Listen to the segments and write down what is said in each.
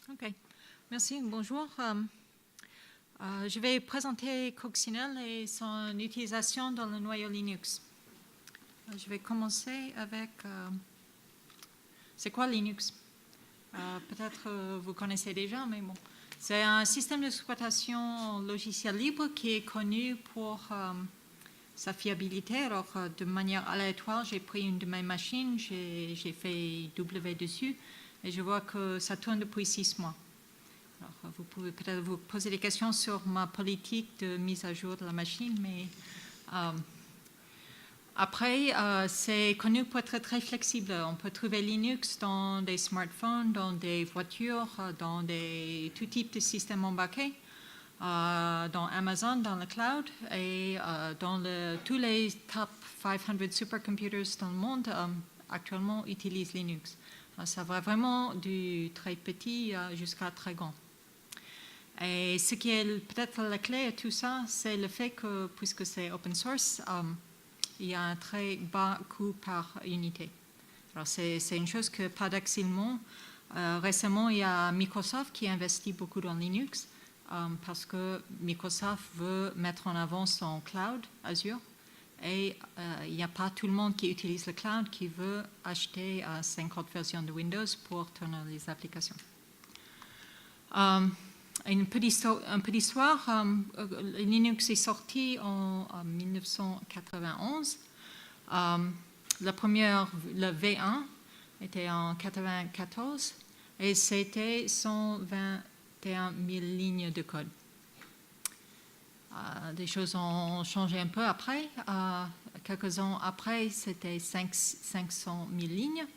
Ok, merci, bonjour. Je vais présenter Coccinelle et son utilisation dans le noyau Linux. Je vais commencer avec... c'est quoi Linux? Peut-être vous connaissez déjà, mais bon. C'est un système d'exploitation logiciel libre qui est connu pour sa fiabilité. Alors, de manière aléatoire, j'ai pris une de mes machines, j'ai fait W dessus, et je vois que ça tourne depuis 6 mois. Alors, vous pouvez peut-être vous poser des questions sur ma politique de mise à jour de la machine, mais après, c'est connu pour être très flexible. On peut trouver Linux dans des smartphones, dans des voitures, dans tout type de systèmes embarqués, dans Amazon, dans le cloud, et dans tous les top 500 supercomputers dans le monde actuellement utilisent Linux. Alors, ça va vraiment du très petit jusqu'à très grand. Et ce qui est peut-être la clé de tout ça, c'est le fait que, puisque c'est open source, il y a un très bas coût par unité. Alors c'est une chose que paradoxalement, récemment, il y a Microsoft qui investit beaucoup dans Linux parce que Microsoft veut mettre en avant son cloud Azure et il n'y a pas tout le monde qui utilise le cloud qui veut acheter 50 versions de Windows pour tourner les applications. Une petite histoire, Linux est sorti en 1991. Le V1 était en 1994 et c'était 121 000 lignes de code. Des choses ont changé un peu après. Quelques ans après, c'était 500 000 lignes.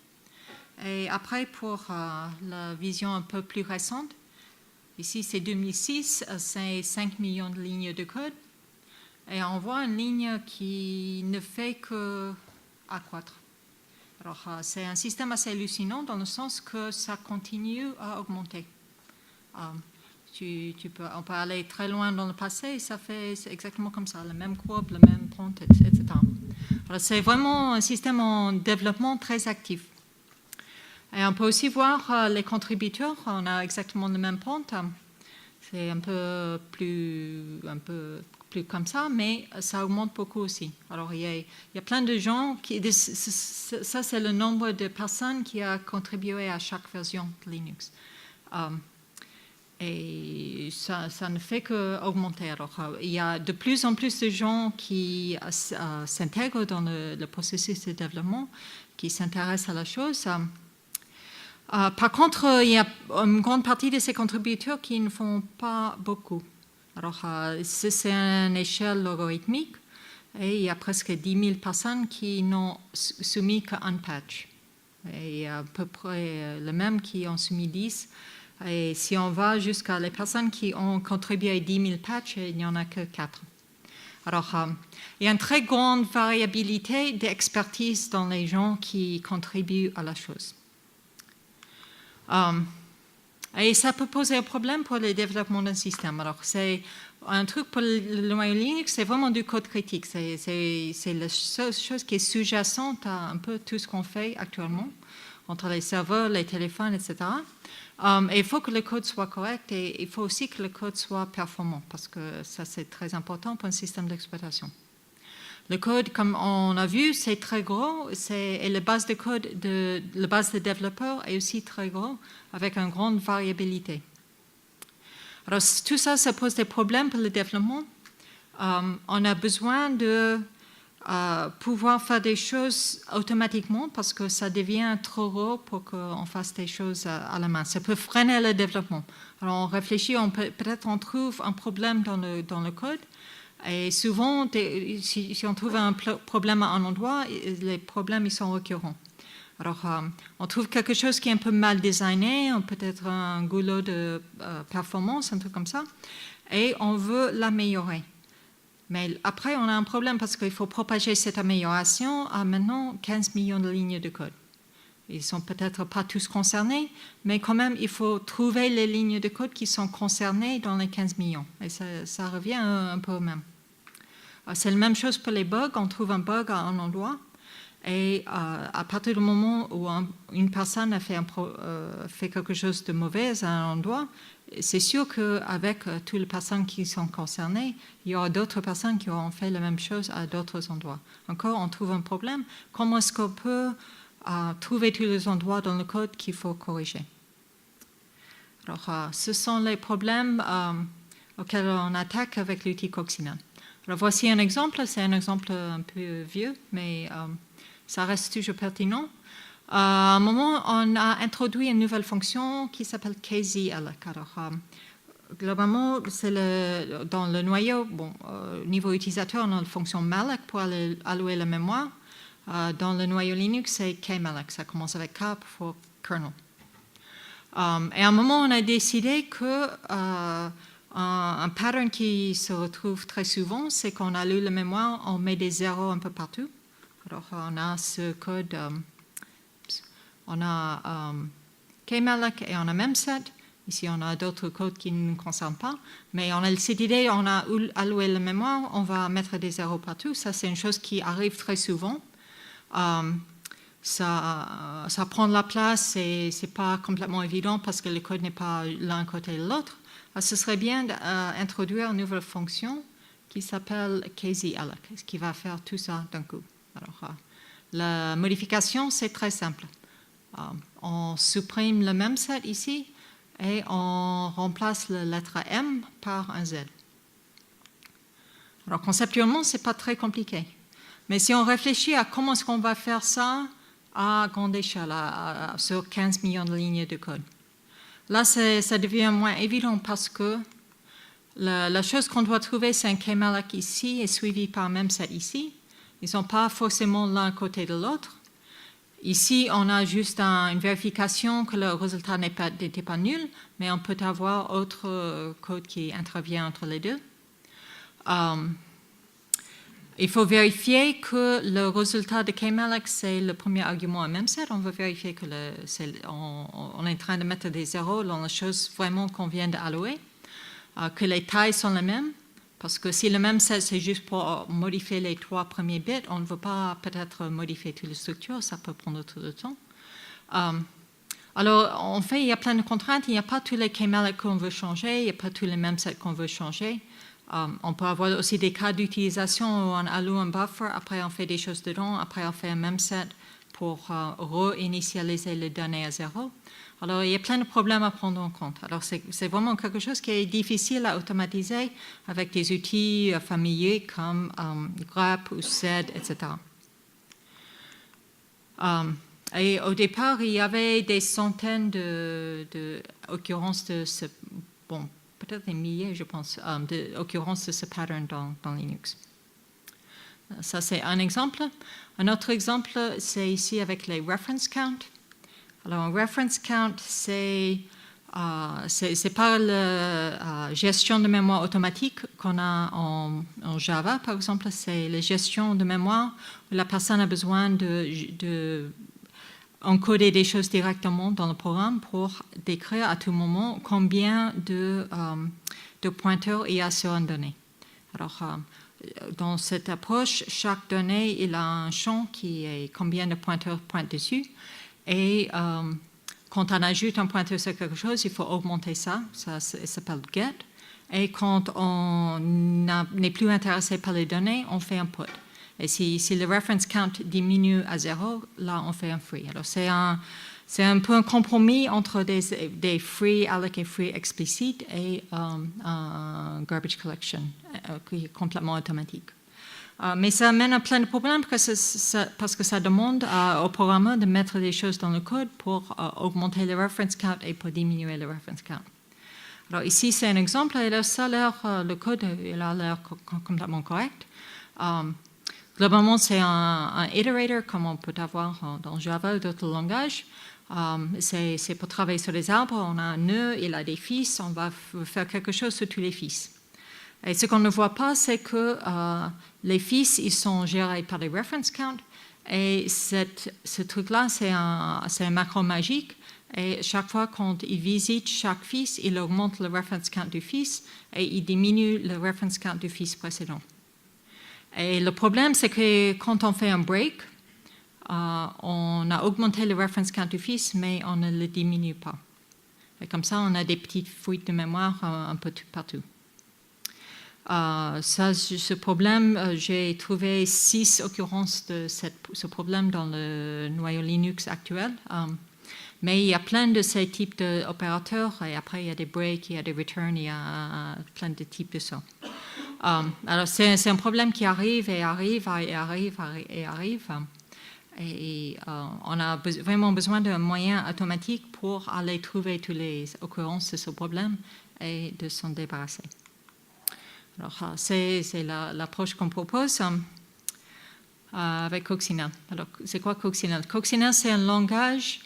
Et après, pour la vision un peu plus récente, ici, c'est 2006, c'est 5 millions de lignes de code. Et on voit une ligne qui ne fait qu'accroître. Alors, c'est un système assez hallucinant dans le sens que ça continue à augmenter. On peut aller très loin dans le passé et c'est exactement comme ça, la même courbe, la même pente, etc. Alors, c'est vraiment un système en développement très actif. Et on peut aussi voir les contributeurs, on a exactement la même pente. C'est un peu plus comme ça, mais ça augmente beaucoup aussi. Alors, il y a plein de gens, ça c'est le nombre de personnes qui ont contribué à chaque version de Linux. Et ça ne fait qu'augmenter. Alors, il y a de plus en plus de gens qui s'intègrent dans le processus de développement, qui s'intéressent à la chose. Par contre, il y a une grande partie de ces contributeurs qui ne font pas beaucoup. Alors, c'est une échelle logarithmique et il y a presque 10 000 personnes qui n'ont soumis qu'un patch. Et il y a à peu près le même qui ont soumis 10. Et si on va jusqu'à les personnes qui ont contribué à 10 000 patchs, il n'y en a que 4. Alors, il y a une très grande variabilité d'expertise dans les gens qui contribuent à la chose. Et ça peut poser un problème pour le développement d'un système. Alors, c'est un truc pour le noyau Linux, c'est vraiment du code critique. C'est la seule chose qui est sous-jacente à un peu tout ce qu'on fait actuellement, entre les serveurs, les téléphones, etc. Et il faut que le code soit correct et il faut aussi que le code soit performant, parce que ça, c'est très important pour un système d'exploitation. Le code, comme on a vu, c'est très gros et la base de code, la base de développeurs est aussi très gros, avec une grande variabilité. Alors, tout ça, ça pose des problèmes pour le développement. On a besoin de pouvoir faire des choses automatiquement parce que ça devient trop gros pour qu'on fasse des choses à la main. Ça peut freiner le développement. Alors, on réfléchit, peut-être on trouve un problème dans le code. Et souvent, si on trouve un problème à un endroit, les problèmes ils sont récurrents. Alors, on trouve quelque chose qui est un peu mal designé, peut-être un goulot de performance, un truc comme ça, et on veut l'améliorer. Mais après, on a un problème parce qu'il faut propager cette amélioration à maintenant 15 millions de lignes de code. Ils ne sont peut-être pas tous concernés, mais quand même, il faut trouver les lignes de code qui sont concernées dans les 15 millions. Et ça revient un peu au même. C'est la même chose pour les bugs. On trouve un bug à un endroit Et à partir du moment où une personne a fait quelque chose de mauvais à un endroit, c'est sûr qu'avec toutes les personnes qui sont concernées, il y aura d'autres personnes qui auront fait la même chose à d'autres endroits. Encore, on trouve un problème. Comment est-ce qu'on peut trouver tous les endroits dans le code qu'il faut corriger? Alors, ce sont les problèmes auxquels on attaque avec l'outil Coccinan. Alors, voici un exemple. C'est un exemple un peu vieux, mais ça reste toujours pertinent. À un moment, on a introduit une nouvelle fonction qui s'appelle KZalloc. Alors, globalement, c'est dans le noyau, au niveau utilisateur, on a la fonction malloc pour allouer la mémoire. Dans le noyau Linux, c'est kmalloc. Ça commence avec K pour kernel. Et à un moment, on a décidé que un pattern qui se retrouve très souvent, c'est qu'on alloue la mémoire, on met des zéros un peu partout. Alors, on a ce code, on a kmalloc et on a memset. Ici, on a d'autres codes qui ne nous concernent pas. Mais on a cette idée, on a alloué la mémoire, on va mettre des zéros partout. Ça, c'est une chose qui arrive très souvent. Ça prend de la place et ce n'est pas complètement évident parce que le code n'est pas l'un côté de l'autre. Ce serait bien d'introduire une nouvelle fonction qui s'appelle KZalloc, qui va faire tout ça d'un coup. Alors, la modification, c'est très simple. On supprime le memset ici et on remplace la lettre M par un Z. Alors, conceptuellement, ce n'est pas très compliqué. Mais si on réfléchit à comment est-ce qu'on va faire ça à grande échelle, sur 15 millions de lignes de code, là, ça devient moins évident parce que la chose qu'on doit trouver, c'est un kmalloc ici et suivi par un memset ici. Ils ne sont pas forcément l'un à côté de l'autre. Ici, on a juste une vérification que le résultat n'était pas nul, mais on peut avoir autre code qui intervient entre les deux. Il faut vérifier que le résultat de kmalloc, c'est le premier argument à memset. On veut vérifier qu'on est en train de mettre des zéros dans la chose vraiment qu'on vient d'allouer, que les tailles sont les mêmes. Parce que si le memset, c'est juste pour modifier les 3 premiers bits, on ne veut pas peut-être modifier toute la structure, ça peut prendre trop de temps. Alors, en fait, il y a plein de contraintes. Il n'y a pas tous les kmalloc qu'on veut changer, il n'y a pas tous les memsets qu'on veut changer. On peut avoir aussi des cas d'utilisation où on alloue un buffer, après on fait des choses dedans, après on fait un memset pour re-initialiser les données à zéro. Alors, il y a plein de problèmes à prendre en compte. Alors, c'est vraiment quelque chose qui est difficile à automatiser avec des outils familiers comme grep ou sed, etc. Et au départ, il y avait des centaines d'occurrences de ce... Bon, peut-être des milliers, je pense, d'occurrences de ce pattern dans Linux. Ça, c'est un exemple. Un autre exemple, c'est ici avec les reference count. Alors, un reference count, c'est pas la gestion de mémoire automatique qu'on a en Java, par exemple. C'est la gestion de mémoire où la personne a besoin de encoder des choses directement dans le programme pour décrire à tout moment combien de pointeurs il y a sur une donnée. Alors, dans cette approche, chaque donnée, il a un champ qui est combien de pointeurs pointent dessus. Et quand on ajoute un pointeur sur quelque chose, il faut augmenter ça. Ça s'appelle get. Et quand on n'est plus intéressé par les données, on fait un put. Et si le reference count diminue à 0, là, on fait un free. Alors, c'est un peu un compromis entre des free alloc et free explicites et un garbage collection qui est complètement automatique. Mais ça amène à plein de problèmes parce que ça demande au programmeur de mettre des choses dans le code pour augmenter le reference count et pour diminuer le reference count. Alors ici, c'est un exemple. Et là, le code il a l'air complètement correct. Globalement, c'est un iterator, comme on peut avoir dans Java ou d'autres langages. C'est pour travailler sur les arbres. On a un nœud, il a des fils. On va faire quelque chose sur tous les fils. Et ce qu'on ne voit pas, c'est que les fils, ils sont gérés par les reference count. Et ce truc-là, c'est un macro magique. Et chaque fois quand il visite chaque fils, il augmente le reference count du fils et il diminue le reference count du fils précédent. Et le problème, c'est que quand on fait un break, on a augmenté le reference count office, mais on ne le diminue pas. Et comme ça, on a des petites fuites de mémoire un peu partout. Ce problème, j'ai trouvé 6 occurrences de ce problème dans le noyau Linux actuel. Mais il y a plein de ces types d'opérateurs, et après il y a des breaks, il y a des returns, il y a plein de types de ça. Alors c'est un problème qui arrive et arrive et arrive et arrive. Et on a vraiment besoin d'un moyen automatique pour aller trouver toutes les occurrences de ce problème et de s'en débarrasser. Alors c'est l'approche qu'on propose avec Coccinelle. Alors c'est quoi Coccinelle? Coccinelle, c'est un langage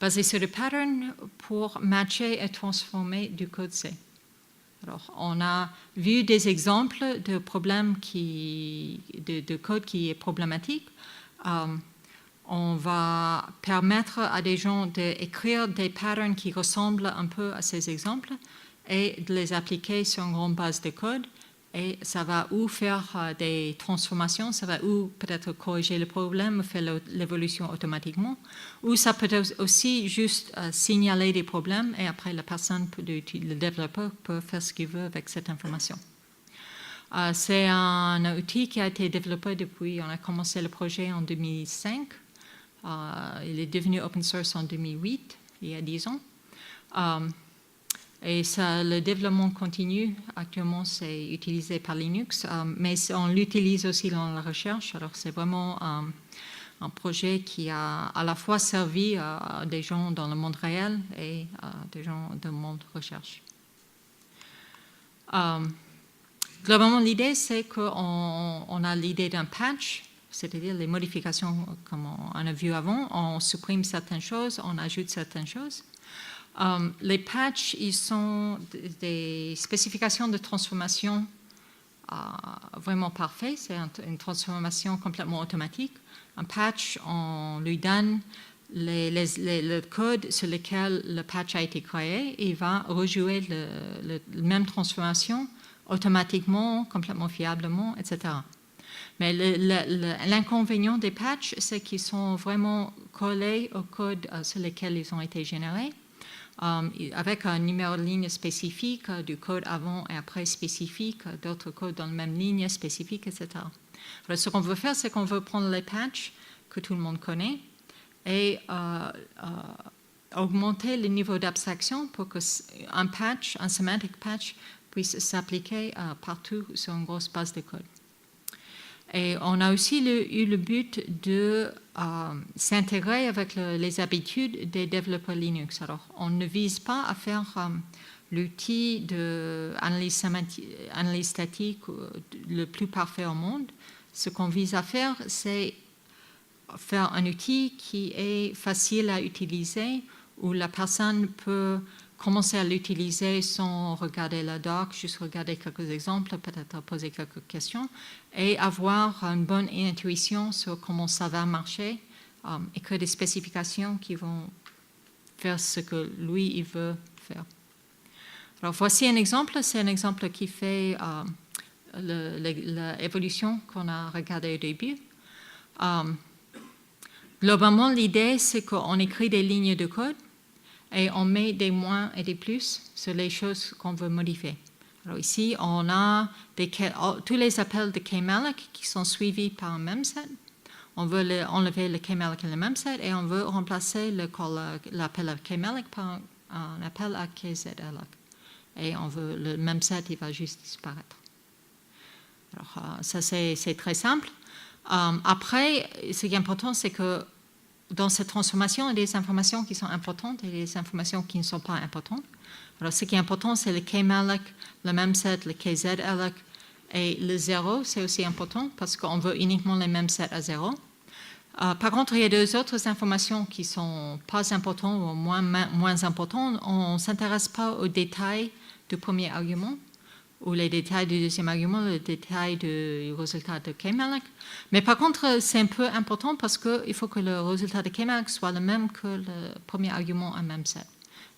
basé sur des patterns pour matcher et transformer du code C. Alors, on a vu des exemples de problèmes de code qui est problématique. On va permettre à des gens d'écrire des patterns qui ressemblent un peu à ces exemples et de les appliquer sur une grande base de code. Et ça va ou faire des transformations, ça va ou peut-être corriger le problème, faire l'évolution automatiquement, ou ça peut aussi juste signaler des problèmes et après la personne, le développeur, peut faire ce qu'il veut avec cette information. C'est un outil qui a été développé depuis, on a commencé le projet en 2005, il est devenu open source en 2008, il y a 10 ans. Et ça, le développement continue. Actuellement, c'est utilisé par Linux, mais on l'utilise aussi dans la recherche. Alors, c'est vraiment un projet qui a à la fois servi à des gens dans le monde réel et à des gens dans le monde recherche. Globalement, l'idée, c'est qu'on a l'idée d'un patch, c'est-à-dire les modifications comme on a vu avant. On supprime certaines choses, on ajoute certaines choses. Les patchs, ils sont des spécifications de transformation vraiment parfaites. C'est une transformation complètement automatique. Un patch, on lui donne le code sur lequel le patch a été créé et il va rejouer la même transformation automatiquement, complètement fiablement, etc. Mais l'inconvénient des patchs, c'est qu'ils sont vraiment collés au code sur lequel ils ont été générés. Avec un numéro de ligne spécifique, du code avant et après spécifique, d'autres codes dans la même ligne spécifique, etc. Alors, ce qu'on veut faire, c'est qu'on veut prendre les patchs que tout le monde connaît et augmenter le niveau d'abstraction pour qu'un patch, un semantic patch, puisse s'appliquer partout sur une grosse base de code. Et on a aussi eu le but de s'intégrer avec les habitudes des développeurs Linux. Alors, on ne vise pas à faire l'outil d'analyse statique le plus parfait au monde. Ce qu'on vise à faire, c'est faire un outil qui est facile à utiliser, où la personne peut commencer à l'utiliser sans regarder la doc, juste regarder quelques exemples, peut-être poser quelques questions, et avoir une bonne intuition sur comment ça va marcher, écrire des spécifications qui vont faire ce que lui, il veut faire. Alors, voici un exemple. C'est un exemple qui fait l'évolution qu'on a regardée au début. Globalement, l'idée, c'est qu'on écrit des lignes de code et on met des moins et des plus sur les choses qu'on veut modifier. Alors ici, on a tous les appels de kmalloc qui sont suivis par un memset. On veut enlever le kmalloc et le memset et on veut remplacer l'appel à kmalloc par un appel à kzalloc. Et le memset, il va juste disparaître. Alors ça, c'est très simple. Après, ce qui est important, c'est que dans cette transformation, il y a des informations qui sont importantes et des informations qui ne sont pas importantes. Alors, ce qui est important, c'est le kmalloc, le memset, le kzalloc et le 0, c'est aussi important parce qu'on veut uniquement les memsets à 0. Par contre, il y a deux autres informations qui ne sont pas importantes ou moins importantes. On ne s'intéresse pas aux détails du premier argument ou les détails du deuxième argument, les détails du résultat de kmalloc. Mais par contre, c'est un peu important parce qu'il faut que le résultat de kmalloc soit le même que le premier argument à memset.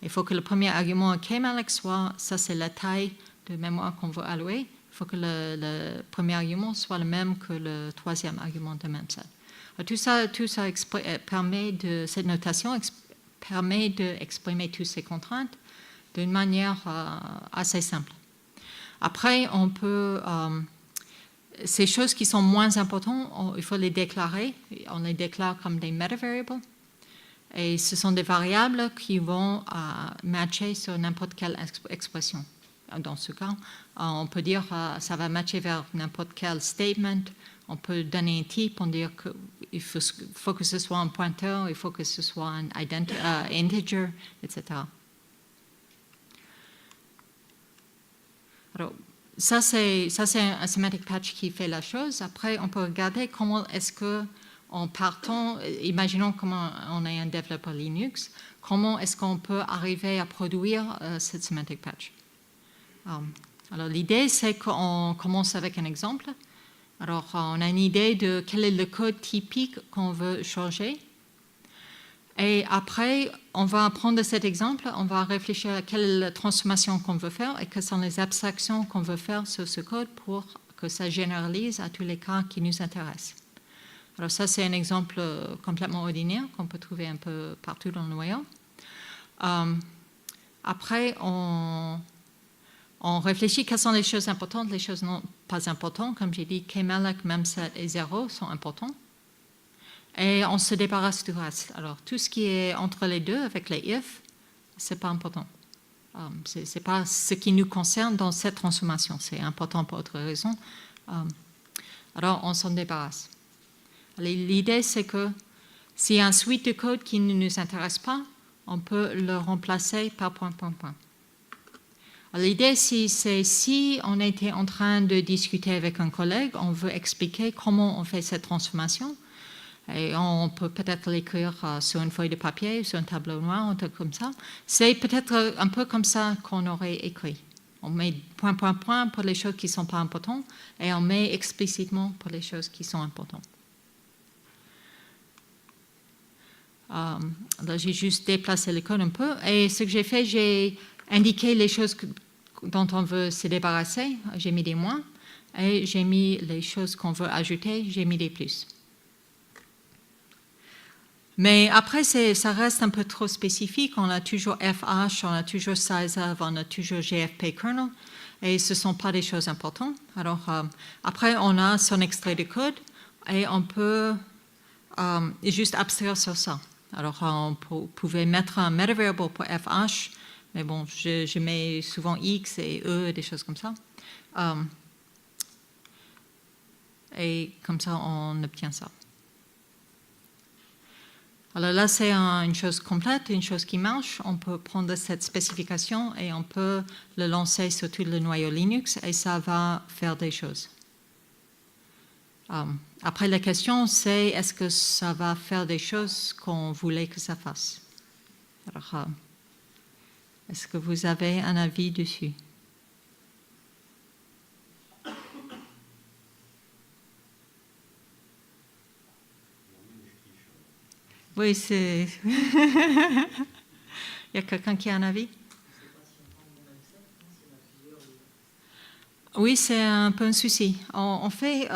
Il faut que le premier argument à kmalloc soit, ça c'est la taille de mémoire qu'on veut allouer, il faut que le premier argument soit le même que le troisième argument de memset. Cette notation permet d'exprimer toutes ces contraintes d'une manière assez simple. Après, on peut... ces choses qui sont moins importantes, il faut les déclarer. On les déclare comme des meta-variables. Et ce sont des variables qui vont matcher sur n'importe quelle expression. Dans ce cas, on peut dire que ça va matcher vers n'importe quel statement. On peut donner un type, on dit qu'il faut que ce soit un pointeur, il faut que ce soit un integer, etc. Alors, ça, c'est un semantic patch qui fait la chose. Après, on peut regarder comment est-ce que, en partant, imaginons comment on est un développeur Linux, comment est-ce qu'on peut arriver à produire cette semantic patch. Alors, l'idée, c'est qu'on commence avec un exemple. Alors, on a une idée de quel est le code typique qu'on veut changer. Et après, on va prendre cet exemple, on va réfléchir à quelle est la transformation qu'on veut faire et quelles sont les abstractions qu'on veut faire sur ce code pour que ça généralise à tous les cas qui nous intéressent. Alors ça, c'est un exemple complètement ordinaire qu'on peut trouver un peu partout dans le noyau. Après, on réfléchit quelles sont les choses importantes, les choses non pas importantes. Comme j'ai dit, kmalloc, memset et 0 sont importants. Et on se débarrasse du reste. Alors, tout ce qui est entre les deux, avec les if, ce n'est pas important. Ce n'est pas ce qui nous concerne dans cette transformation. C'est important pour autre raison. Alors, on s'en débarrasse. L'idée, c'est que s'il y a une suite de code qui ne nous intéresse pas, on peut le remplacer par point. L'idée, c'est si on était en train de discuter avec un collègue, on veut expliquer comment on fait cette transformation. Et on peut peut-être l'écrire sur une feuille de papier, sur un tableau noir, un truc comme ça. C'est peut-être un peu comme ça qu'on aurait écrit. On met point pour les choses qui ne sont pas importantes et on met explicitement pour les choses qui sont importantes. Là, j'ai juste déplacé le code un peu. Et ce que j'ai fait, j'ai indiqué les choses dont on veut se débarrasser. J'ai mis des moins. Et j'ai mis les choses qu'on veut ajouter, j'ai mis des plus. Mais après, ça reste un peu trop spécifique. On a toujours FH, on a toujours sizeof, on a toujours GFP kernel, et ce ne sont pas des choses importantes. Alors, après, on a son extrait de code, et on peut juste abstraire sur ça. Alors, on pouvait mettre un meta-variable pour FH, mais bon, je mets souvent X et E, des choses comme ça. Et comme ça, on obtient ça. Alors là, c'est une chose complète, une chose qui marche. On peut prendre cette spécification et on peut le lancer sur tout le noyau Linux et ça va faire des choses. Après, la question, c'est est-ce que ça va faire des choses qu'on voulait que ça fasse? Alors, est-ce que vous avez un avis dessus? Oui, c'est... Il y a quelqu'un qui a un avis? Oui, c'est un peu un souci. En fait,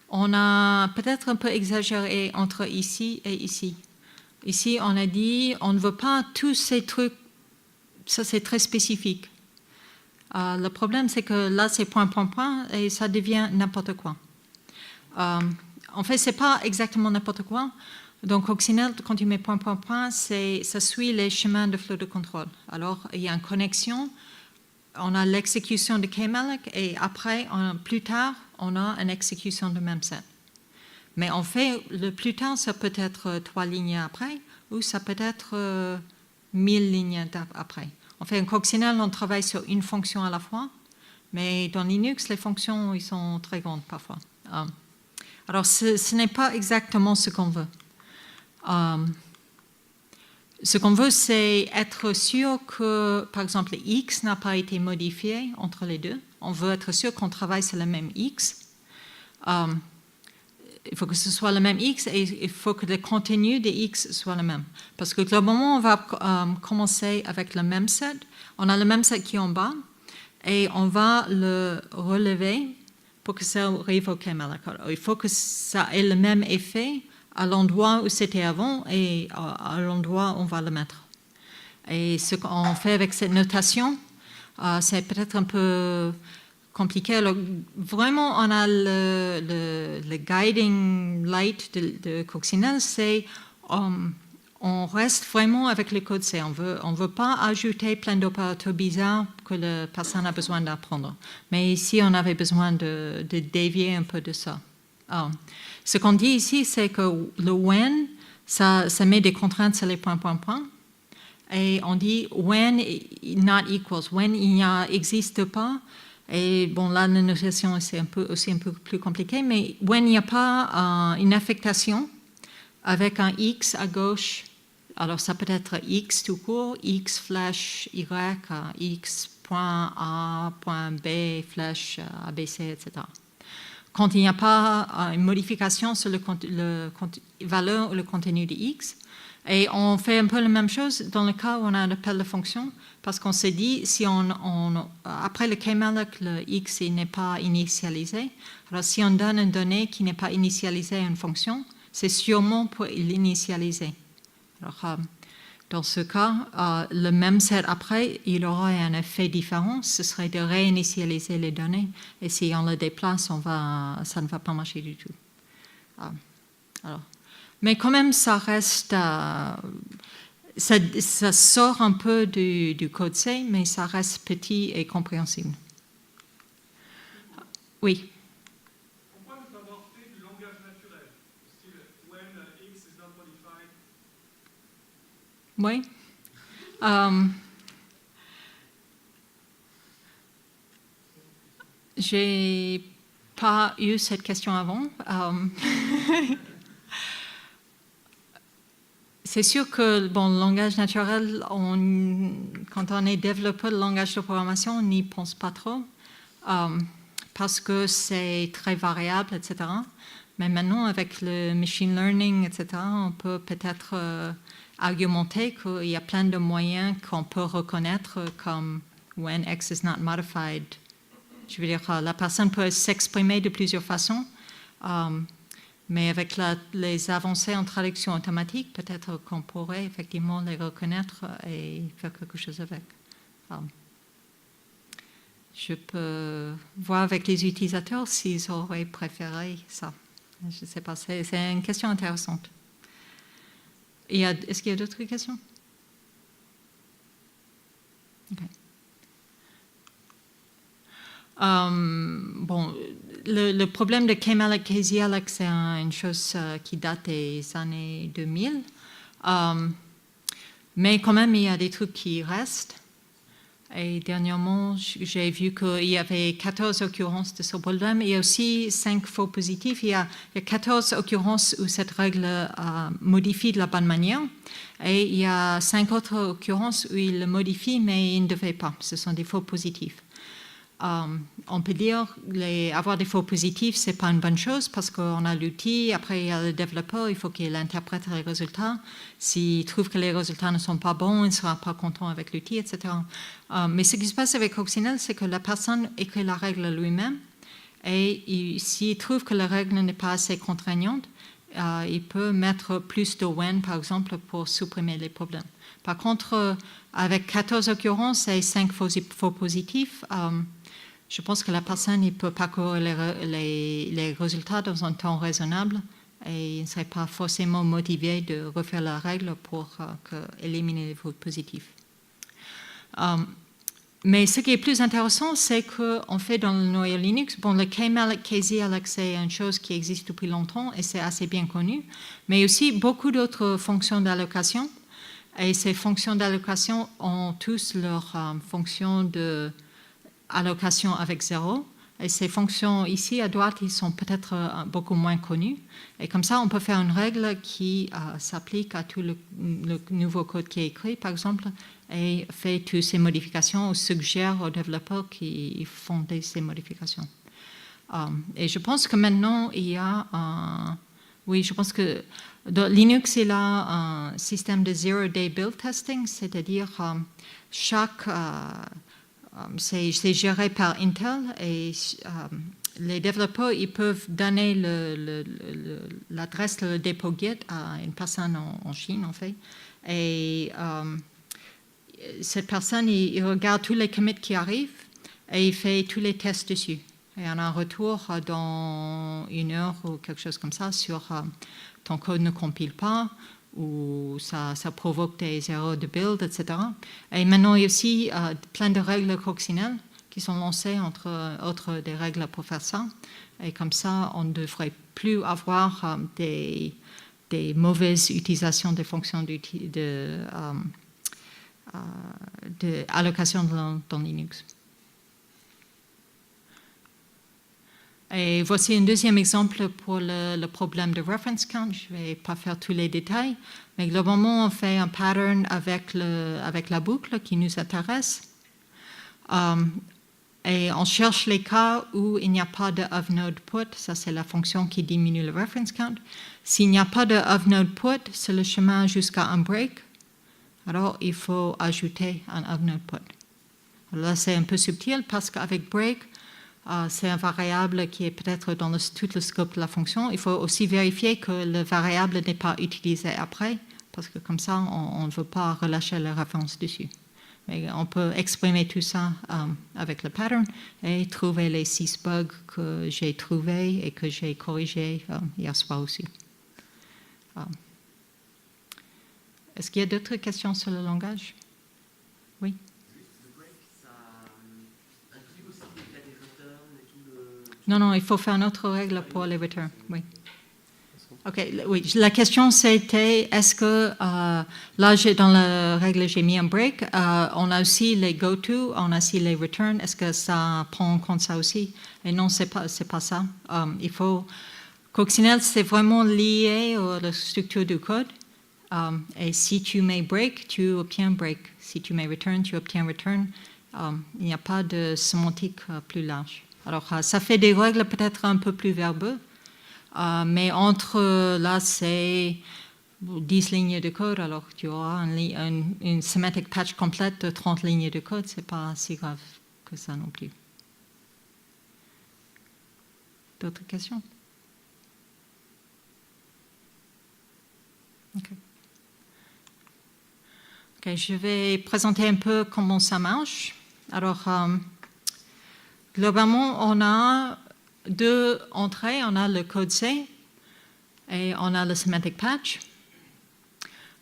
on a peut-être un peu exagéré entre ici et ici. Ici, on a dit, on ne veut pas tous ces trucs, ça c'est très spécifique. Le problème, c'est que là, c'est point, et ça devient n'importe quoi. En fait, ce n'est pas exactement n'importe quoi. Donc, Coccinelle, quand tu mets point, ça suit les chemins de flot de contrôle. Alors, il y a une connexion, on a l'exécution de kmalloc et après, plus tard, on a une exécution de memset. Mais en fait, le plus tard, ça peut être 3 lignes après ou ça peut être 1000 lignes après. En fait, en Coccinelle, on travaille sur une fonction à la fois, mais dans Linux, les fonctions, ils sont très grandes parfois. Alors, ce n'est pas exactement ce qu'on veut. Ce qu'on veut, c'est être sûr que, par exemple, X n'a pas été modifié entre les deux. On veut être sûr qu'on travaille sur le même X. Il faut que ce soit le même X et il faut que le contenu de X soit le même. Parce que globalement, on va commencer avec le même set. On a le même set qui est en bas et on va le relever pour que ça arrive au KML. Il faut que ça ait le même effet à l'endroit où c'était avant et à l'endroit où on va le mettre. Et ce qu'on fait avec cette notation, c'est peut-être un peu compliqué. Alors, vraiment, on a le guiding light de Coccinelle, c'est on reste vraiment avec le code C. On veut pas ajouter plein d'opérateurs bizarres que la personne a besoin d'apprendre. Mais ici, on avait besoin de dévier un peu de ça. Ce qu'on dit ici, c'est que le when, ça met des contraintes sur les points. Et on dit when not equals, when il n'existe pas. Et bon, là, la notation c'est aussi un peu plus compliqué, mais when il n'y a pas une affectation avec un x à gauche, alors ça peut être x tout court, x flash y, x point A, point B, flash ABC, etc. Quand il n'y a pas une modification sur le valeur ou le contenu de x, et on fait un peu la même chose dans le cas où on a un appel de fonction, parce qu'on s'est dit, si après le kmalloc, le x n'est pas initialisé, alors si on donne une donnée qui n'est pas initialisée à une fonction, c'est sûrement pour l'initialiser. Alors, dans ce cas, le même set après, il aura un effet différent, ce serait de réinitialiser les données, et si on le déplace, ça ne va pas marcher du tout. Alors, mais quand même, ça reste, ça sort un peu du code C, mais ça reste petit et compréhensible. Oui. Pourquoi ne pas avoir fait du langage naturel, style when x is not modified? Oui. J'ai pas eu cette question avant. C'est sûr que bon, le langage naturel, quand on est développeur de langage de programmation, on n'y pense pas trop parce que c'est très variable, etc. Mais maintenant, avec le machine learning, etc., on peut peut-être argumenter qu'il y a plein de moyens qu'on peut reconnaître comme when x is not modified. Je veux dire, la personne peut s'exprimer de plusieurs façons. Mais avec les avancées en traduction automatique, peut-être qu'on pourrait effectivement les reconnaître et faire quelque chose avec. Je peux voir avec les utilisateurs s'ils auraient préféré ça. Je ne sais pas, c'est une question intéressante. Est-ce qu'il y a d'autres questions? Okay. Bon, le problème de KML et KZLX, c'est une chose qui date des années 2000. Mais quand même, il y a des trucs qui restent. Et dernièrement, j'ai vu qu'il y avait 14 occurrences de ce problème. Il y a aussi 5 faux positifs. Il y a 14 occurrences où cette règle modifie de la bonne manière. Et il y a 5 autres occurrences où il le modifie, mais il ne devait pas. Ce sont des faux positifs. On peut dire avoir des faux positifs, ce n'est pas une bonne chose parce qu'on a l'outil, après il y a le développeur, il faut qu'il interprète les résultats. S'il trouve que les résultats ne sont pas bons, il ne sera pas content avec l'outil, etc. Mais ce qui se passe avec Coccinelle, c'est que la personne écrit la règle lui-même et s'il trouve que la règle n'est pas assez contraignante, il peut mettre plus de when, par exemple, pour supprimer les problèmes. Par contre, avec 14 occurrences et 5 faux positifs, je pense que la personne ne peut pas parcourir les résultats dans un temps raisonnable et il ne serait pas forcément motivé de refaire la règle pour éliminer les faux positifs. Mais ce qui est plus intéressant, c'est qu'on fait dans le noyau Linux, bon, le KML, KZLX, c'est une chose qui existe depuis longtemps et c'est assez bien connu, mais aussi beaucoup d'autres fonctions d'allocation. Et ces fonctions d'allocation ont tous leurs fonctions d'allocation avec 0. Et ces fonctions ici à droite, ils sont peut-être beaucoup moins connues. Et comme ça, on peut faire une règle qui s'applique à tout le nouveau code qui est écrit, par exemple, et fait toutes ces modifications ou suggère aux développeurs qui font ces modifications. Et je pense que maintenant, il y a oui, je pense que dans Linux, il a un système de zero-day build testing, c'est-à-dire c'est géré par Intel et les développeurs ils peuvent donner l'adresse de dépôt Git à une personne en Chine, en fait. Et cette personne, il regarde tous les commits qui arrivent et il fait tous les tests dessus. Et on a un retour dans 1 heure ou quelque chose comme ça sur ton code ne compile pas ou ça provoque des erreurs de build, etc. Et maintenant, il y a aussi plein de règles coccinelles qui sont lancées, entre autres des règles pour faire ça. Et comme ça, on ne devrait plus avoir des mauvaises utilisations des fonctions d'allocation dans Linux. Et voici un deuxième exemple pour le problème de reference count. Je ne vais pas faire tous les détails, mais globalement, on fait un pattern avec la boucle qui nous intéresse. Et on cherche les cas où il n'y a pas de of-node put. Ça, c'est la fonction qui diminue le reference count. S'il n'y a pas de of-node put, c'est le chemin jusqu'à un break. Alors, il faut ajouter un of-node put. Alors là, c'est un peu subtil parce qu'avec break, c'est un variable qui est peut-être dans tout le scope de la fonction. Il faut aussi vérifier que le variable n'est pas utilisé après, parce que comme ça, on ne veut pas relâcher la référence dessus. Mais on peut exprimer tout ça avec le pattern et trouver les 6 bugs que j'ai trouvés et que j'ai corrigés hier soir aussi. Est-ce qu'il y a d'autres questions sur le langage? Oui. Non, il faut faire une autre règle pour les returns. Oui. OK, oui. La question c'était, est-ce que, là, dans la règle, j'ai mis un break. On a aussi les go-to, on a aussi les returns. Est-ce que ça prend en compte ça aussi? Et non, c'est pas ça. Il faut... Coccinelle, c'est vraiment lié à la structure du code. Et si tu mets break, tu obtiens break. Si tu mets return, tu obtiens return. Il n'y a pas de sémantique plus large. Alors, ça fait des règles peut-être un peu plus verbeuses, mais entre là, c'est 10 lignes de code, alors tu auras une semantic patch complète de 30 lignes de code, ce n'est pas si grave que ça non plus. D'autres questions? OK, je vais présenter un peu comment ça marche. Alors, globalement, on a 2 entrées. On a le code C et on a le semantic patch.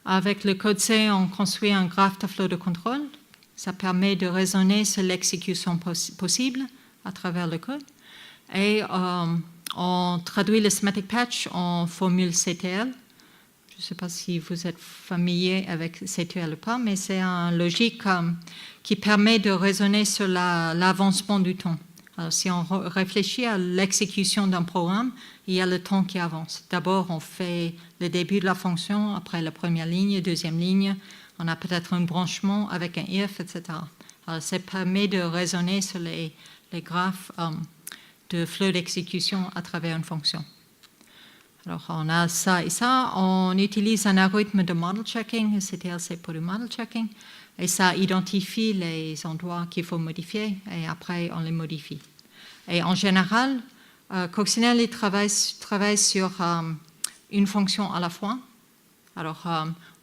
Avec le code C, on construit un graphe de flow de contrôle. Ça permet de raisonner sur l'exécution possible à travers le code. Et on traduit le semantic patch en formule CTL. Je ne sais pas si vous êtes familier avec CTL ou pas, mais c'est une logique qui permet de raisonner sur l'avancement du temps. Alors, si on réfléchit à l'exécution d'un programme, il y a le temps qui avance. D'abord, on fait le début de la fonction, après la première ligne, deuxième ligne, on a peut-être un branchement avec un if, etc. Alors, ça permet de raisonner sur les graphes de flux d'exécution à travers une fonction. Alors, on a ça et ça. On utilise un algorithme de model checking, CTLC pour le model checking, et ça identifie les endroits qu'il faut modifier, et après, on les modifie. Et en général, Coccinelle travaille sur une fonction à la fois. Alors,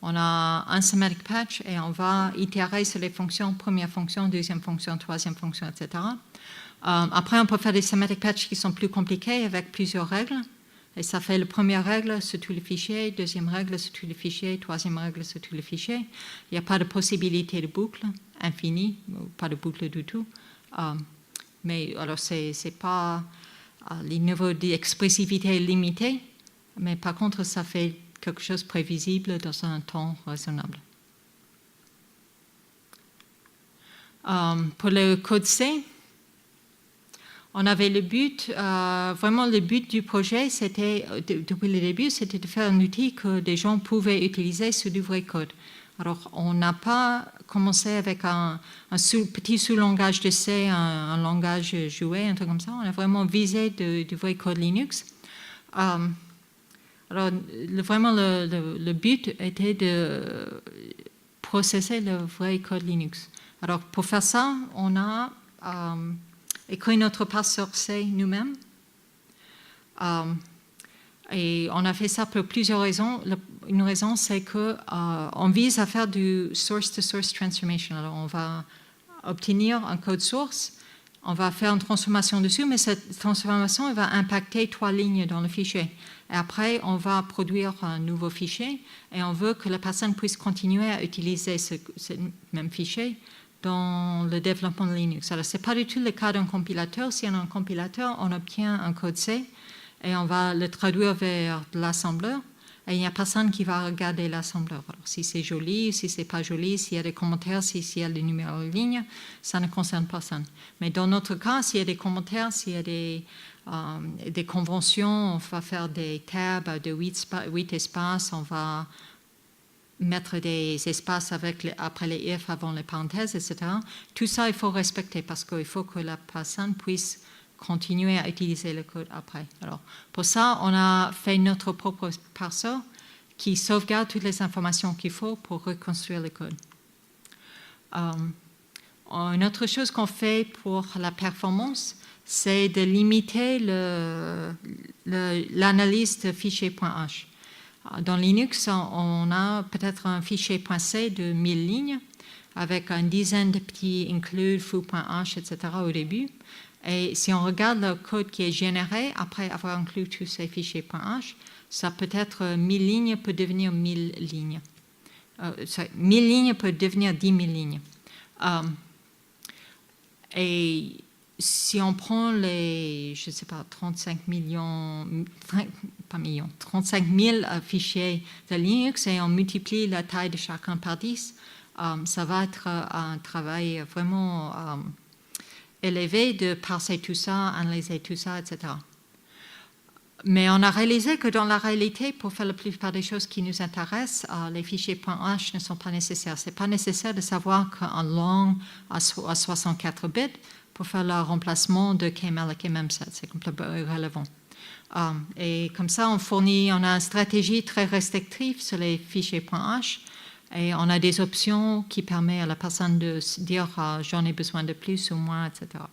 on a un semantic patch, et on va itérer sur les fonctions, première fonction, deuxième fonction, troisième fonction, etc. Après, on peut faire des semantic patchs qui sont plus compliqués, avec plusieurs règles. Et ça fait la première règle sur tous les fichiers, deuxième règle sur tous les fichiers, troisième règle sur tous les fichiers. Il n'y a pas de possibilité de boucle infinie, pas de boucle du tout. Mais alors, c'est pas les niveaux d'expressivité limités, mais par contre, ça fait quelque chose de prévisible dans un temps raisonnable. Pour le code C, on avait le but, vraiment le but du projet, c'était, depuis le début, c'était de faire un outil que des gens pouvaient utiliser sur du vrai code. Alors, on n'a pas commencé avec un petit sous-langage de C, un langage jouet, un truc comme ça. On a vraiment visé du vrai code Linux. Alors, vraiment, le but était de processer le vrai code Linux. Alors, pour faire ça, on a écrit notre parseur C nous-mêmes. Et on a fait ça pour plusieurs raisons. Une raison, c'est qu'on vise à faire du source-to-source transformation. Alors, on va obtenir un code source, on va faire une transformation dessus, mais cette transformation elle va impacter 3 lignes dans le fichier. Et après, on va produire un nouveau fichier et on veut que la personne puisse continuer à utiliser ce même fichier dans le développement de Linux. Alors, ce n'est pas du tout le cas d'un compilateur. Si on a un compilateur, on obtient un code C et on va le traduire vers l'assembleur. Et il n'y a personne qui va regarder l'assembleur. Alors, si c'est joli, si ce n'est pas joli, s'il y a des commentaires, s'il y a des numéros de ligne, ça ne concerne personne. Mais dans notre cas, s'il y a des commentaires, s'il y a des conventions, on va faire des tabs de 8 espaces, on va mettre des espaces après les if, avant les parenthèses, etc. Tout ça, il faut respecter parce qu'il faut que la personne puisse continuer à utiliser le code après. Alors, pour ça, on a fait notre propre parseur qui sauvegarde toutes les informations qu'il faut pour reconstruire le code. Une autre chose qu'on fait pour la performance, c'est de limiter l'analyse de fichier .h. Dans Linux, on a peut-être un fichier .c de 1000 lignes avec une dizaine de petits include, foo.h, etc. au début. Et si on regarde le code qui est généré après avoir inclus tous ces fichiers .h, ça peut être 1000 lignes peut devenir 1000 lignes. 1000 lignes peut devenir 10 000 lignes. Et si on prend les, je ne sais pas, 35 000 fichiers de Linux et on multiplie la taille de chacun par 10, ça va être un travail vraiment élevé de parser tout ça, analyser tout ça, etc. Mais on a réalisé que dans la réalité, pour faire la plupart des choses qui nous intéressent, les fichiers .h ne sont pas nécessaires. Ce n'est pas nécessaire de savoir qu'un long à 64 bits pour faire le remplacement de KML et KMM7. C'est complètement irrélevant. Et comme ça, on a une stratégie très restrictive sur les fichiers .h et on a des options qui permettent à la personne de dire j'en ai besoin de plus ou moins, etc.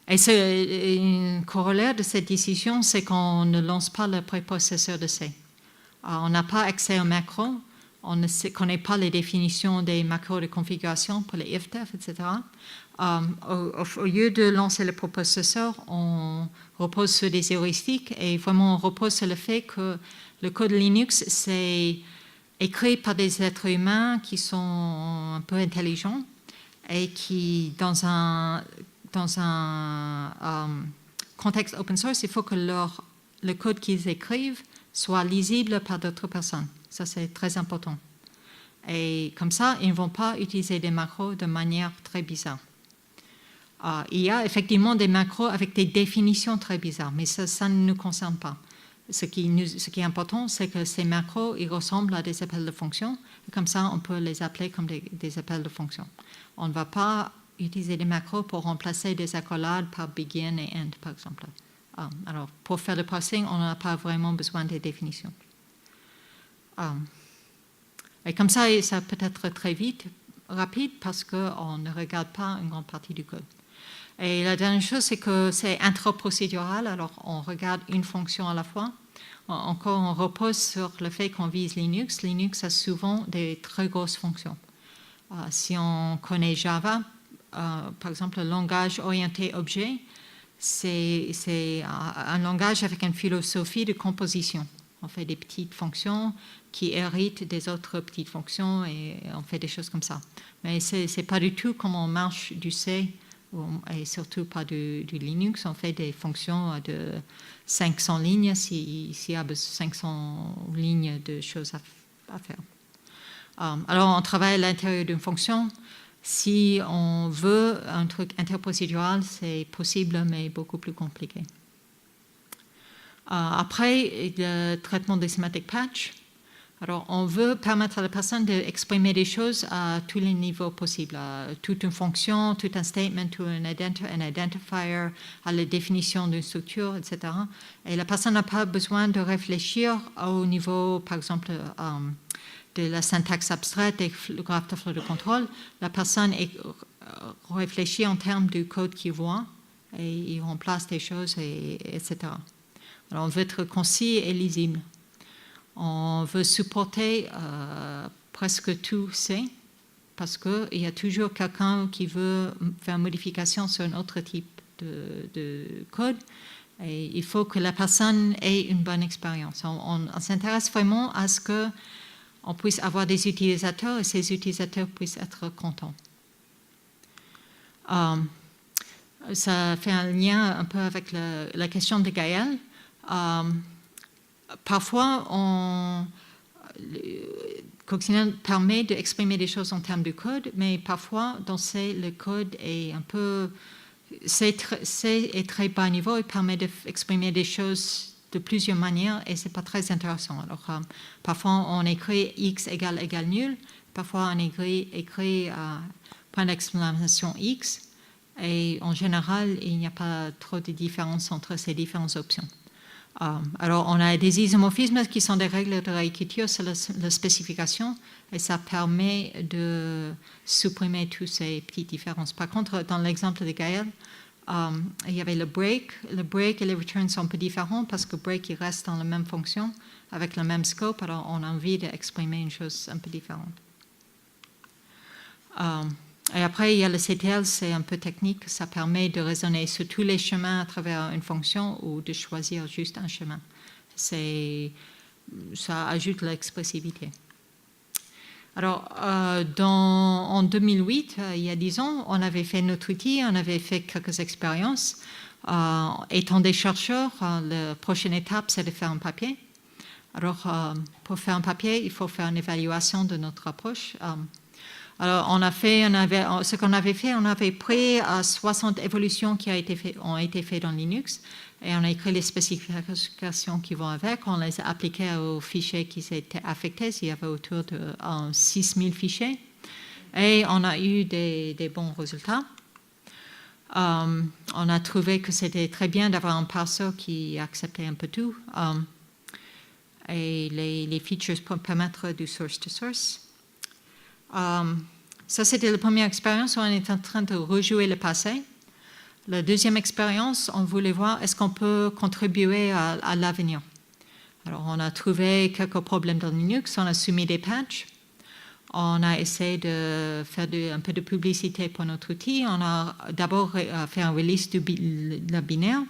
Et c'est un corollaire de cette décision, c'est qu'on ne lance pas le préprocesseur de C. On n'a pas accès aux macros, on ne connaît pas les définitions des macros de configuration pour les ifdef, etc. Au lieu de lancer le préprocesseur, on repose sur des heuristiques et vraiment on repose sur le fait que le code Linux, c'est écrit par des êtres humains qui sont un peu intelligents et qui, dans un contexte open source, il faut que le code qu'ils écrivent soit lisible par d'autres personnes. Ça, c'est très important. Et comme ça, ils ne vont pas utiliser des macros de manière très bizarre. Il y a effectivement des macros avec des définitions très bizarres, mais ça ne nous concerne pas. Ce qui est important, c'est que ces macros, ils ressemblent à des appels de fonction. Et comme ça, on peut les appeler comme des appels de fonction. On ne va pas utiliser des macros pour remplacer des accolades par begin et end, par exemple. Alors, pour faire le parsing, on n'a pas vraiment besoin des définitions. Et comme ça peut être très vite, rapide, parce qu'on ne regarde pas une grande partie du code. Et la dernière chose, c'est que c'est intraprocédural, alors on regarde une fonction à la fois. Encore, on repose sur le fait qu'on vise Linux. Linux a souvent des très grosses fonctions. Si on connaît Java, par exemple, le langage orienté objet, c'est un langage avec une philosophie de composition. On fait des petites fonctions qui héritent des autres petites fonctions et on fait des choses comme ça. Mais ce n'est pas du tout comment on marche du C et surtout pas du Linux. On fait des fonctions de 500 lignes s'il y a 500 lignes de choses à faire. Alors, on travaille à l'intérieur d'une fonction. Si on veut un truc interprocédural, c'est possible, mais beaucoup plus compliqué. Après, le traitement des semantic patch. Alors, on veut permettre à la personne d'exprimer des choses à tous les niveaux possibles. Toute une fonction, tout un statement, tout un identifier, à la définition d'une structure, etc. Et la personne n'a pas besoin de réfléchir au niveau, par exemple, de la syntaxe abstraite des graphes de flux de contrôle, la personne réfléchit en termes du code qu'il voit et il remplace des choses, etc. Alors, on veut être concis et lisible. On veut supporter presque tout C, parce qu'il y a toujours quelqu'un qui veut faire une modification sur un autre type de code. Et il faut que la personne ait une bonne expérience. On s'intéresse vraiment à ce qu'on puisse avoir des utilisateurs et ces utilisateurs puissent être contents. Ça fait un lien un peu avec la question de Gaël. Parfois, Coccinelle permet d'exprimer des choses en termes de code, mais parfois, dans le code est un peu... C'est très bas niveau, il permet d'exprimer des choses de plusieurs manières et ce n'est pas très intéressant. Alors, parfois, on écrit x égale nul, parfois, on écrit point d'exclamation x, et en général, il n'y a pas trop de différence entre ces différentes options. Alors, on a des isomorphismes qui sont des règles de réécriture sur la spécification et ça permet de supprimer toutes ces petites différences. Par contre, dans l'exemple de Gaël, il y avait le break. Le break et le return sont un peu différents parce que break, il reste dans la même fonction avec le même scope. Alors, on a envie d'exprimer une chose un peu différente. Et après, il y a le CTL, c'est un peu technique. Ça permet de raisonner sur tous les chemins à travers une fonction ou de choisir juste un chemin. Ça ajoute l'expressivité. Alors, en 2008, il y a 10 ans, on avait fait notre outil, on avait fait quelques expériences. Étant des chercheurs, la prochaine étape, c'est de faire un papier. Alors, pour faire un papier, il faut faire une évaluation de notre approche. Alors, ce qu'on avait fait, on avait pris 60 évolutions qui ont été faites dans Linux et on a écrit les spécifications qui vont avec. On les a appliquées aux fichiers qui étaient affectés. Il y avait autour de 6000 fichiers et on a eu des bons résultats. On a trouvé que c'était très bien d'avoir un parser qui acceptait un peu tout et les features pour permettre du source to source. Ça, c'était la première expérience où on est en train de rejouer le passé. La deuxième expérience, on voulait voir est-ce qu'on peut contribuer à l'avenir. Alors, on a trouvé quelques problèmes dans Linux, on a soumis des patchs, on a essayé de faire un peu de publicité pour notre outil. On a d'abord fait un release du binaire.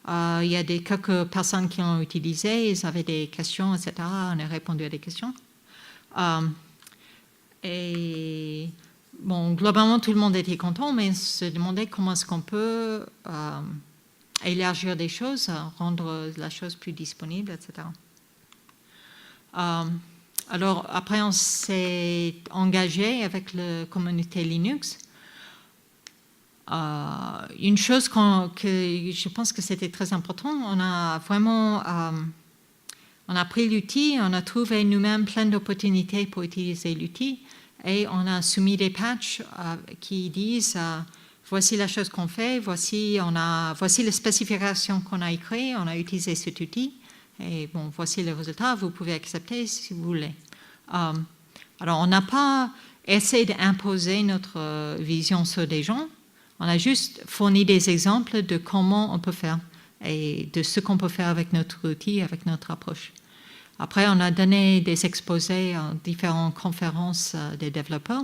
Il y a quelques personnes qui l'ont utilisé, ils avaient des questions, etc. On a répondu à des questions. Et bon, globalement, tout le monde était content, mais on se demandait comment est-ce qu'on peut élargir des choses, rendre la chose plus disponible, etc. Alors, après, on s'est engagé avec la communauté Linux. Une chose que je pense que c'était très important, on a vraiment... on a pris l'outil, on a trouvé nous-mêmes plein d'opportunités pour utiliser l'outil et on a soumis des patchs qui disent voici la chose qu'on fait, voici les spécifications qu'on a écrites, on a utilisé cet outil et bon, voici le résultat, vous pouvez accepter si vous voulez. Alors, on n'a pas essayé d'imposer notre vision sur des gens, on a juste fourni des exemples de comment on peut faire et de ce qu'on peut faire avec notre outil, avec notre approche. Après, on a donné des exposés à différentes conférences des développeurs.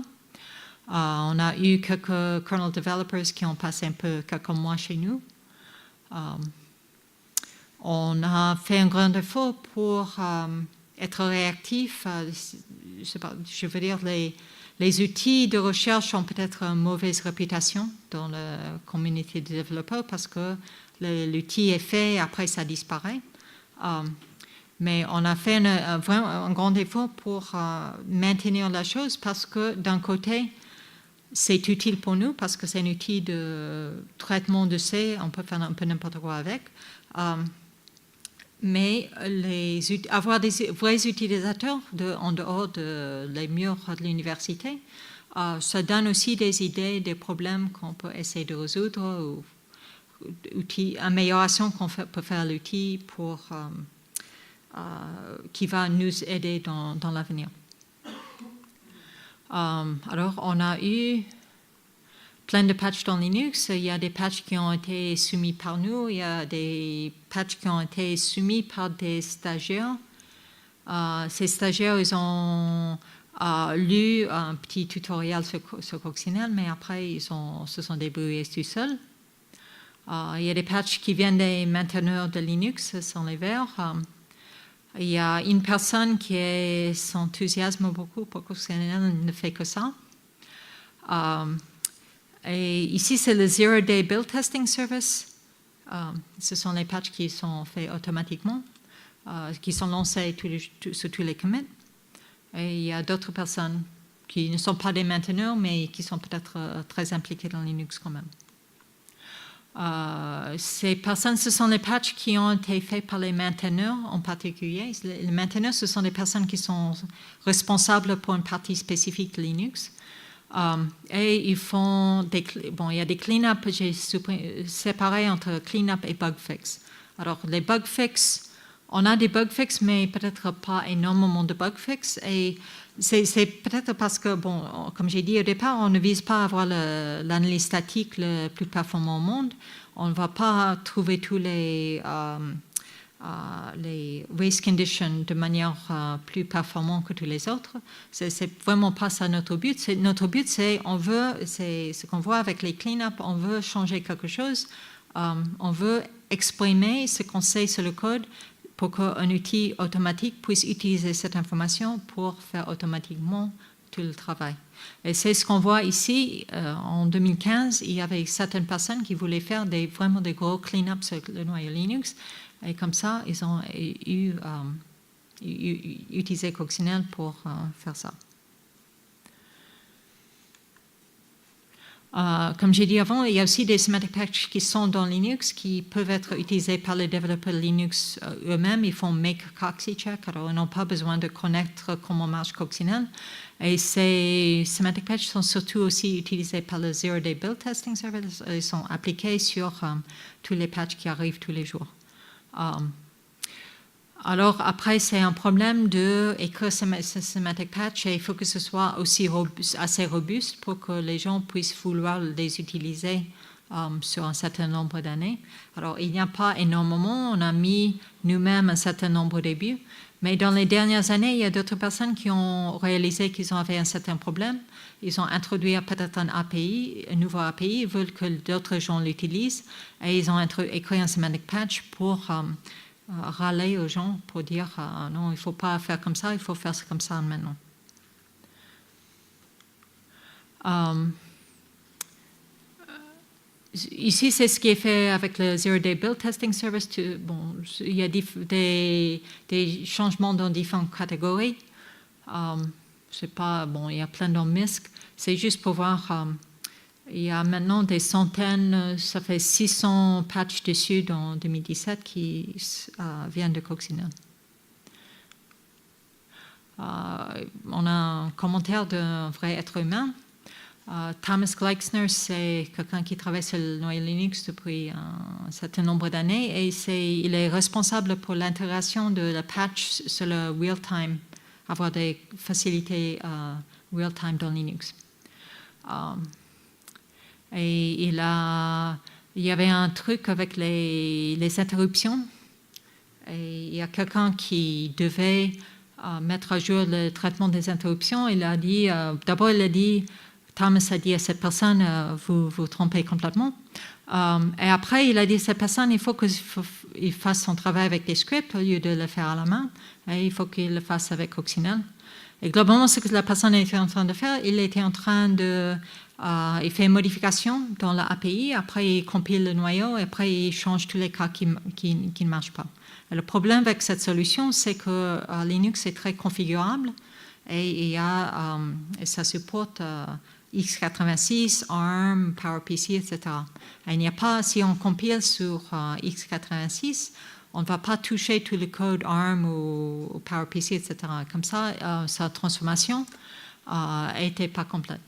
On a eu quelques kernel developers qui ont passé un peu quelques mois chez nous. On a fait un grand effort pour être réactif. Je veux dire, les outils de recherche ont peut-être une mauvaise réputation dans la communauté de développeurs parce que l'outil est fait et après ça disparaît. Mais on a fait un grand effort pour maintenir la chose parce que d'un côté, c'est utile pour nous parce que c'est un outil de traitement de C, on peut faire un peu n'importe quoi avec. Mais avoir des vrais utilisateurs en dehors des murs de l'université, ça donne aussi des idées, des problèmes qu'on peut essayer de résoudre ou amélioration qu'on peut faire l'outil pour qui va nous aider dans l'avenir. Alors, on a eu plein de patchs dans Linux. Il y a des patchs qui ont été soumis par nous. Il y a des patchs qui ont été soumis par des stagiaires. Ces stagiaires, ils ont lu un petit tutoriel sur Coccinelle, mais après, ils se sont débrouillés tout seuls. Il y a des patchs qui viennent des mainteneurs de Linux, ce sont les verts. Il y a une personne qui s'enthousiasme beaucoup pour Coccinelle, ne fait que ça. Et ici, c'est le Zero Day Build Testing Service. Ce sont les patchs qui sont faits automatiquement, qui sont lancés sur tous les commits. Et il y a d'autres personnes qui ne sont pas des mainteneurs, mais qui sont peut-être très impliquées dans Linux quand même. Ces personnes, ce sont les patchs qui ont été faits par les mainteneurs en particulier. Les mainteneurs, ce sont des personnes qui sont responsables pour une partie spécifique de Linux. Et ils font il y a des clean-up, j'ai séparé entre clean-up et bug fix. Alors, les bug fix, on a des bug fix, mais peut-être pas énormément de bug fix. Et c'est peut-être parce que, comme j'ai dit au départ, on ne vise pas à avoir l'analyse statique le plus performant au monde. On ne va pas trouver tous les race conditions de manière plus performante que tous les autres. C'est vraiment pas ça notre but. Notre but, c'est ce qu'on voit avec les clean-up, on veut changer quelque chose, on veut exprimer ce qu'on sait sur le code pour qu'un outil automatique puisse utiliser cette information pour faire automatiquement tout le travail. Et c'est ce qu'on voit ici. En 2015, il y avait certaines personnes qui voulaient faire vraiment des gros clean-up sur le noyau Linux. Et comme ça, ils ont utilisé Coccinelle pour faire ça. Comme j'ai dit avant, il y a aussi des semantic patches qui sont dans Linux qui peuvent être utilisés par les développeurs Linux eux-mêmes. Ils font make coxie check, alors ils n'ont pas besoin de connaître comment marche Coccinelle. Et ces semantic patches sont surtout aussi utilisés par le Zero Day Build Testing Service. Ils sont appliqués sur tous les patchs qui arrivent tous les jours. Alors après, c'est un problème d'écrire ce semantic patch et il faut que ce soit aussi assez robuste pour que les gens puissent vouloir les utiliser sur un certain nombre d'années. Alors, il n'y a pas énormément, on a mis nous-mêmes un certain nombre au début, mais dans les dernières années, il y a d'autres personnes qui ont réalisé qu'ils avaient un certain problème. Ils ont introduit peut-être un nouveau API, ils veulent que d'autres gens l'utilisent et ils ont écrit un semantic patch pour râler aux gens, pour dire non, il ne faut pas faire comme ça, il faut faire comme ça maintenant. Ici, c'est ce qui est fait avec le Zero Day Build Testing Service. Il y a des changements dans différentes catégories. Il y a plein de MISC. C'est juste pour voir, il y a maintenant des centaines, ça fait 600 patchs dessus dans 2017 qui viennent de Coccinelle. On a un commentaire d'un vrai être humain. Thomas Gleixner, c'est quelqu'un qui travaille sur le noyau Linux depuis un certain nombre d'années et il est responsable pour l'intégration de la patch sur le real-time, avoir des facilités real-time dans Linux. Et il y avait un truc avec les interruptions et il y a quelqu'un qui devait mettre à jour le traitement des interruptions. Il a dit, d'abord il a dit, Thomas a dit à cette personne, vous vous trompez complètement. Et après, il a dit à cette personne, il faut qu'il fasse son travail avec des scripts au lieu de le faire à la main. Et il faut qu'il le fasse avec Coccinelle. Et globalement, ce que la personne était en train de faire, il était en train de... il fait une modification dans l'API, après il compile le noyau, et après il change tous les cas qui ne marchent pas. Et le problème avec cette solution, c'est que Linux est très configurable et ça supporte... x86, ARM, PowerPC, etc. Et il n'y a pas, si on compile sur x86, on ne va pas toucher tout le code ARM ou PowerPC, etc. Comme ça, sa transformation n'était pas complète.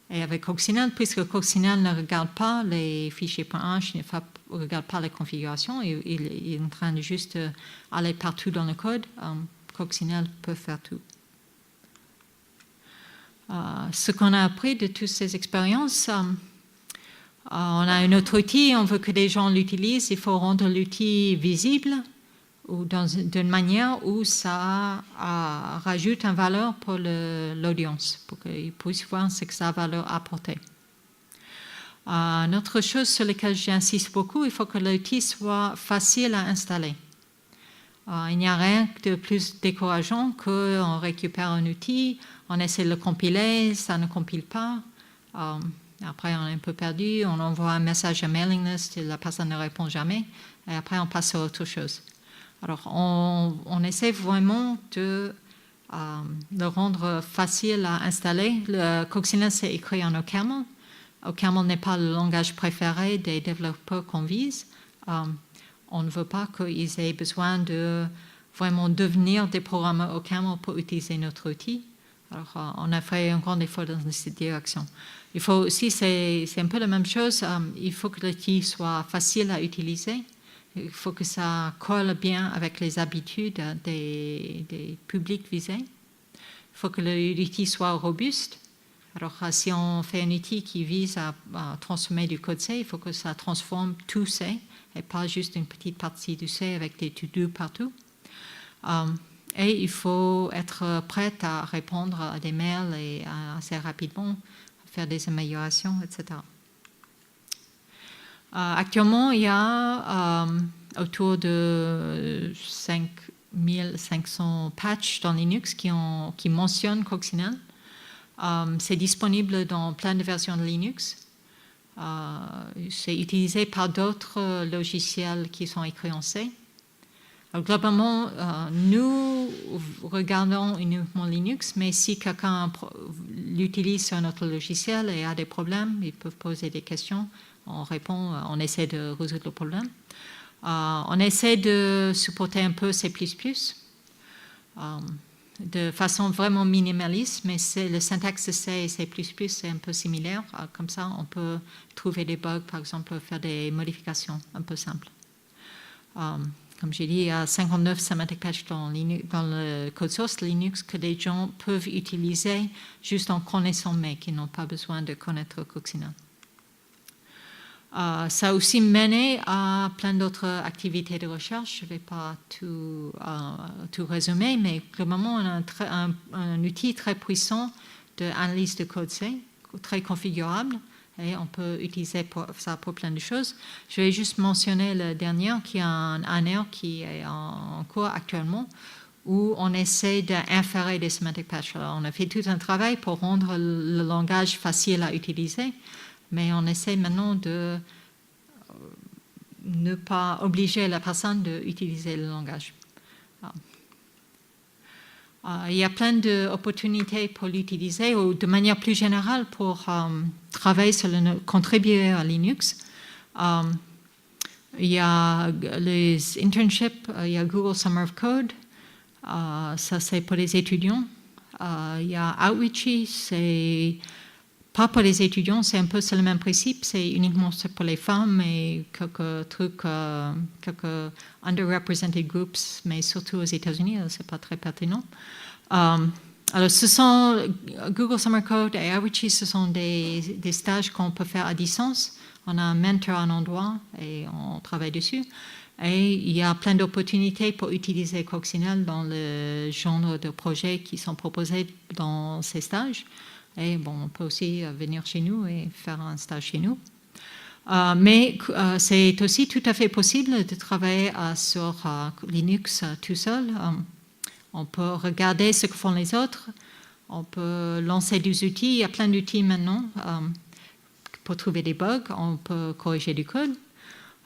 Et avec Coccinelle, puisque Coccinelle ne regarde pas les fichiers .h, ne regarde pas les configurations, il est en train de juste aller partout dans le code, Coccinelle peut faire tout. Ce qu'on a appris de toutes ces expériences, on a un autre outil, on veut que les gens l'utilisent, il faut rendre l'outil visible ou d'une manière où ça rajoute une valeur pour l'audience, pour qu'ils puissent voir ce que ça a valeur apportée. Une autre chose sur laquelle j'insiste beaucoup, il faut que l'outil soit facile à installer. Il n'y a rien de plus décourageant qu'on récupère un outil, on essaie de le compiler, ça ne compile pas. Après, on est un peu perdu, on envoie un message à mailing list et la personne ne répond jamais. Et après, on passe à autre chose. Alors, on essaie vraiment de le rendre facile à installer. Le Coccinelle, c'est écrit en OCaml. OCaml n'est pas le langage préféré des développeurs qu'on vise. On ne veut pas qu'ils aient besoin de vraiment devenir des programmeurs OCaml pour utiliser notre outil. Alors, on a fait un grand effort dans cette direction. Il faut aussi, c'est un peu la même chose, il faut que l'outil soit facile à utiliser. Il faut que ça colle bien avec les habitudes des publics visés. Il faut que l'outil soit robuste. Alors, si on fait un outil qui vise à transformer du code C, il faut que ça transforme tout C et pas juste une petite partie du C avec des to-do partout. Et il faut être prêt à répondre à des mails et assez rapidement faire des améliorations, etc. Actuellement, il y a autour de 5500 patchs dans Linux qui mentionnent Coccinelle. C'est disponible dans plein de versions de Linux. C'est utilisé par d'autres logiciels qui sont écrits en C. Alors, globalement, nous regardons uniquement Linux, mais si quelqu'un l'utilise sur notre logiciel et a des problèmes, ils peuvent poser des questions. On répond, on essaie de résoudre le problème. On essaie de supporter un peu C++, de façon vraiment minimaliste, mais le syntaxe C et C++ c'est un peu similaire. Comme ça, on peut trouver des bugs, par exemple, faire des modifications un peu simples. Comme j'ai dit, il y a 59 semantic patch dans le code source Linux que les gens peuvent utiliser juste en connaissant mais qui n'ont pas besoin de connaître Coccinelle. Ça a aussi mené à plein d'autres activités de recherche. Je ne vais pas tout résumer, mais globalement, on a un outil très puissant d'analyse de code C, très configurable, et on peut utiliser ça pour plein de choses. Je vais juste mentionner le dernier, qui est un ANR qui est en cours actuellement, où on essaie d'inférer des semantic patch. Alors, on a fait tout un travail pour rendre le langage facile à utiliser, mais on essaie maintenant de ne pas obliger la personne d'utiliser le langage. Il y a plein d'opportunités pour l'utiliser ou de manière plus générale pour travailler sur contribuer à Linux. Il y a les internships, il y a Google Summer of Code, ça c'est pour les étudiants. Il y a Outreachy, c'est pas pour les étudiants, c'est un peu le même principe, c'est uniquement pour les femmes et quelques trucs, quelques underrepresented groups, mais surtout aux États-Unis, c'est pas très pertinent. Alors, ce sont Google Summer Code et Outreachy, ce sont des stages qu'on peut faire à distance. On a un mentor à un endroit et on travaille dessus. Et il y a plein d'opportunités pour utiliser Coccinelle dans le genre de projets qui sont proposés dans ces stages. Et bon, on peut aussi venir chez nous et faire un stage chez nous. Mais c'est aussi tout à fait possible de travailler sur Linux tout seul. On peut regarder ce que font les autres. On peut lancer des outils. Il y a plein d'outils maintenant pour trouver des bugs. On peut corriger du code.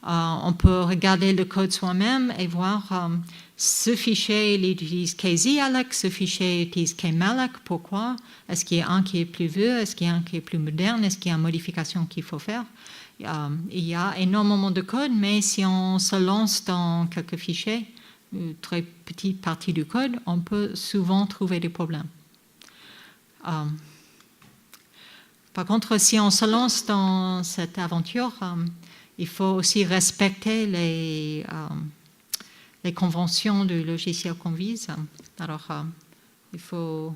On peut regarder le code soi-même et voir ce fichier, il utilise KZalek, ce fichier utilise Kmalloc, pourquoi? Est-ce qu'il y a un qui est plus vieux? Est-ce qu'il y a un qui est plus moderne? Est-ce qu'il y a une modification qu'il faut faire? Il y a énormément de code, mais si on se lance dans quelques fichiers, une très petite partie du code, on peut souvent trouver des problèmes. Par contre, si on se lance dans cette aventure, il faut aussi respecter les conventions du logiciel qu'on vise. Alors, il faut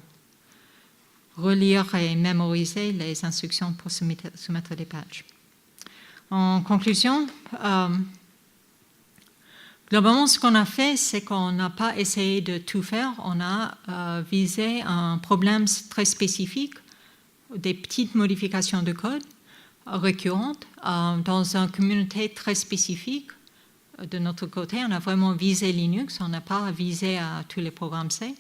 relire et mémoriser les instructions pour soumettre des patchs. En conclusion, globalement, ce qu'on a fait, c'est qu'on n'a pas essayé de tout faire. On a visé un problème très spécifique, des petites modifications de code récurrentes dans une communauté très spécifique. De notre côté, on a vraiment visé Linux, on n'a pas visé à tous les programmes C.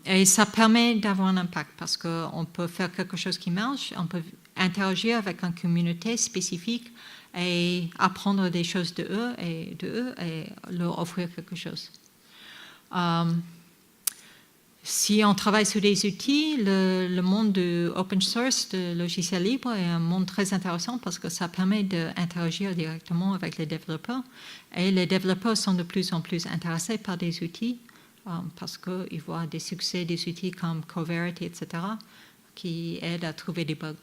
Et ça permet d'avoir un impact parce qu'on peut faire quelque chose qui marche, on peut interagir avec une communauté spécifique et apprendre des choses de eux et leur offrir quelque chose. Si on travaille sur des outils, le monde du open source, de logiciel libre, est un monde très intéressant parce que ça permet d'interagir directement avec les développeurs. Et les développeurs sont de plus en plus intéressés par des outils parce qu'ils voient des succès des outils comme Coverity, etc., qui aident à trouver des bugs.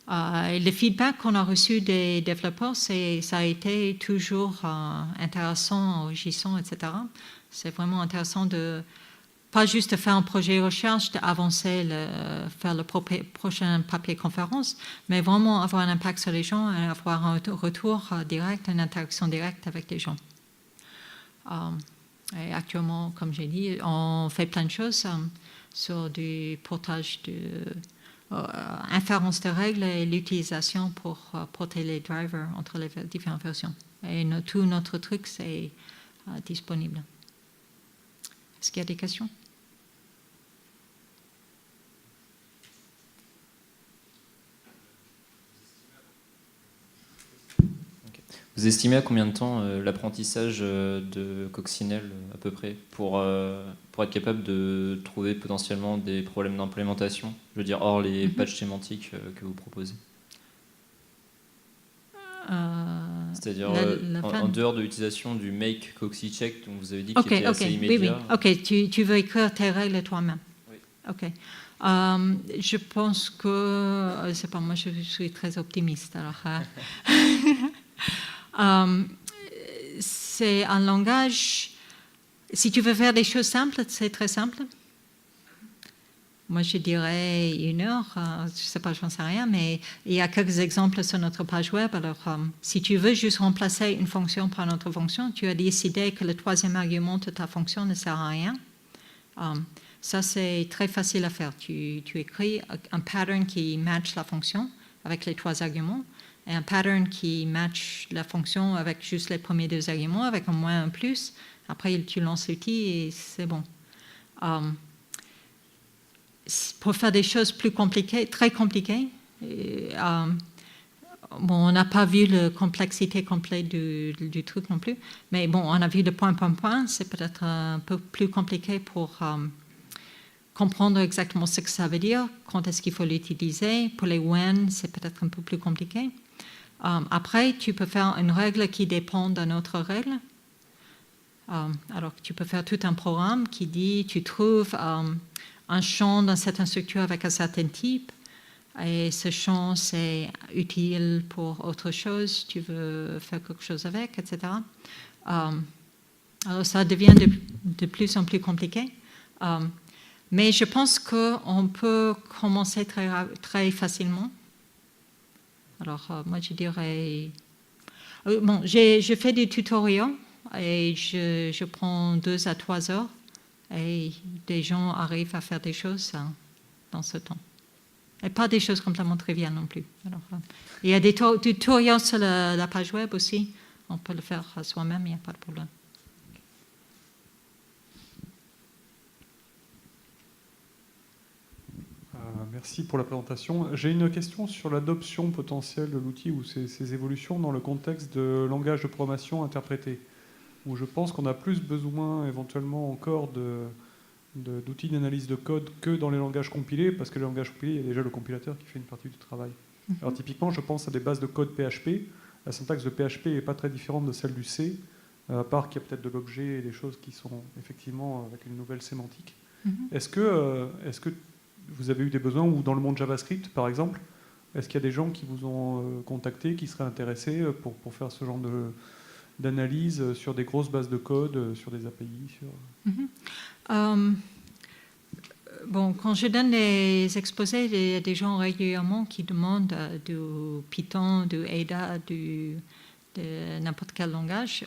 Et le feedback qu'on a reçu des développeurs, ça a été toujours intéressant, enrichissant, etc. C'est vraiment intéressant de pas juste faire un projet de recherche, d'avancer, faire le prochain papier conférence, mais vraiment avoir un impact sur les gens et avoir un retour direct, une interaction directe avec les gens. Et actuellement, comme j'ai dit, on fait plein de choses sur du portage de inférence de règles et l'utilisation pour porter les drivers entre les différentes versions. Et tout notre truc, c'est disponible. Est-ce qu'il y a des questions? Vous estimez à combien de temps l'apprentissage de Coccinelle à peu près pour être capable de trouver potentiellement des problèmes d'implémentation, je veux dire hors les patchs sémantiques que vous proposez? C'est-à-dire en dehors de l'utilisation du make Coxy check dont vous avez dit qu'il était assez immédiat. Oui. Ok, tu veux écrire tes règles toi-même. Oui. Ok. Je pense que c'est pas moi, je suis très optimiste. Alors, c'est un langage. Si tu veux faire des choses simples, c'est très simple. Moi, je dirais 1 heure, je ne sais pas, je n'en sais rien, mais il y a quelques exemples sur notre page web. Alors, si tu veux juste remplacer une fonction par une autre fonction, tu as décidé que le 3e argument de ta fonction ne sert à rien. Ça, c'est très facile à faire. Tu écris un pattern qui match la fonction avec les 3 arguments et un pattern qui match la fonction avec juste les premiers 2 arguments, avec un moins, un plus. Après, tu lances l'outil et c'est bon. Pour faire des choses plus compliquées, très compliquées, on n'a pas vu la complexité complète du truc non plus, mais bon, on a vu le point, c'est peut-être un peu plus compliqué pour comprendre exactement ce que ça veut dire, quand est-ce qu'il faut l'utiliser. Pour les when, c'est peut-être un peu plus compliqué. Après, tu peux faire une règle qui dépend d'une autre règle. Alors, tu peux faire tout un programme qui dit, tu trouves un champ dans cette structure avec un certain type, et ce champ, c'est utile pour autre chose, tu veux faire quelque chose avec, etc. Alors, ça devient de plus en plus compliqué. Mais je pense qu'on peut commencer très facilement. Alors, moi, je dirais... Bon, je fais des tutoriels et je prends 2 à 3 heures et des gens arrivent à faire des choses dans ce temps. Et pas des choses complètement triviales non plus. Alors, il y a des tutoriels sur la page web aussi. On peut le faire soi-même, il n'y a pas de problème. Merci pour la présentation. J'ai une question sur l'adoption potentielle de l'outil ou ses évolutions dans le contexte de langage de programmation interprété, où je pense qu'on a plus besoin éventuellement encore d'outils d'analyse de code que dans les langages compilés, parce que les langages compilés, il y a déjà le compilateur qui fait une partie du travail. Alors typiquement, je pense à des bases de code PHP. La syntaxe de PHP n'est pas très différente de celle du C, à part qu'il y a peut-être de l'objet et des choses qui sont effectivement avec une nouvelle sémantique. Est-ce que vous avez eu des besoins, ou dans le monde JavaScript, par exemple, est-ce qu'il y a des gens qui vous ont contacté, qui seraient intéressés pour faire ce genre d'analyse sur des grosses bases de code, sur des API Bon, quand je donne des exposés, il y a des gens régulièrement qui demandent du Python, du Ada, de n'importe quel langage.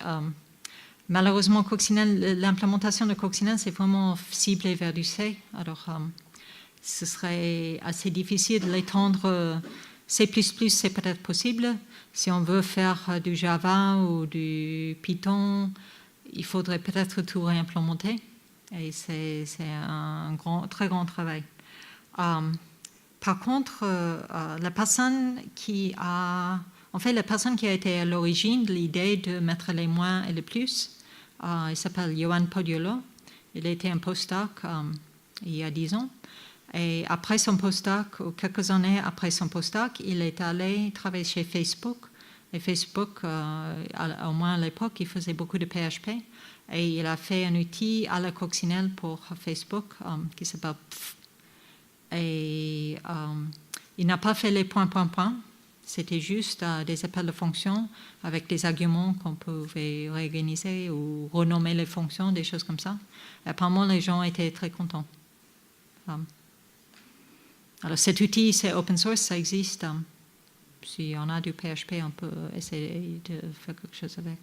Malheureusement, l'implémentation de Coccinelle, c'est vraiment ciblé vers du C. Alors, ce serait assez difficile de l'étendre. C++, c'est peut-être possible. Si on veut faire du Java ou du Python, il faudrait peut-être tout réimplémenter. Et c'est un très grand travail. Par contre, la personne qui a été à l'origine de l'idée de mettre les moins et les plus, il s'appelle Johan Podiolo. Il a été un postdoc il y a 10 ans. Et après son postdoc, ou quelques années après son postdoc, il est allé travailler chez Facebook. Et Facebook, au moins à l'époque, il faisait beaucoup de PHP. Et il a fait un outil à la Coccinelle pour Facebook qui s'appelle Pf. Et il n'a pas fait les points. C'était juste des appels de fonctions avec des arguments qu'on pouvait réorganiser ou renommer les fonctions, des choses comme ça. Et apparemment, les gens étaient très contents. Alors cet outil, c'est open source, ça existe. Si on a du PHP, on peut essayer de faire quelque chose avec.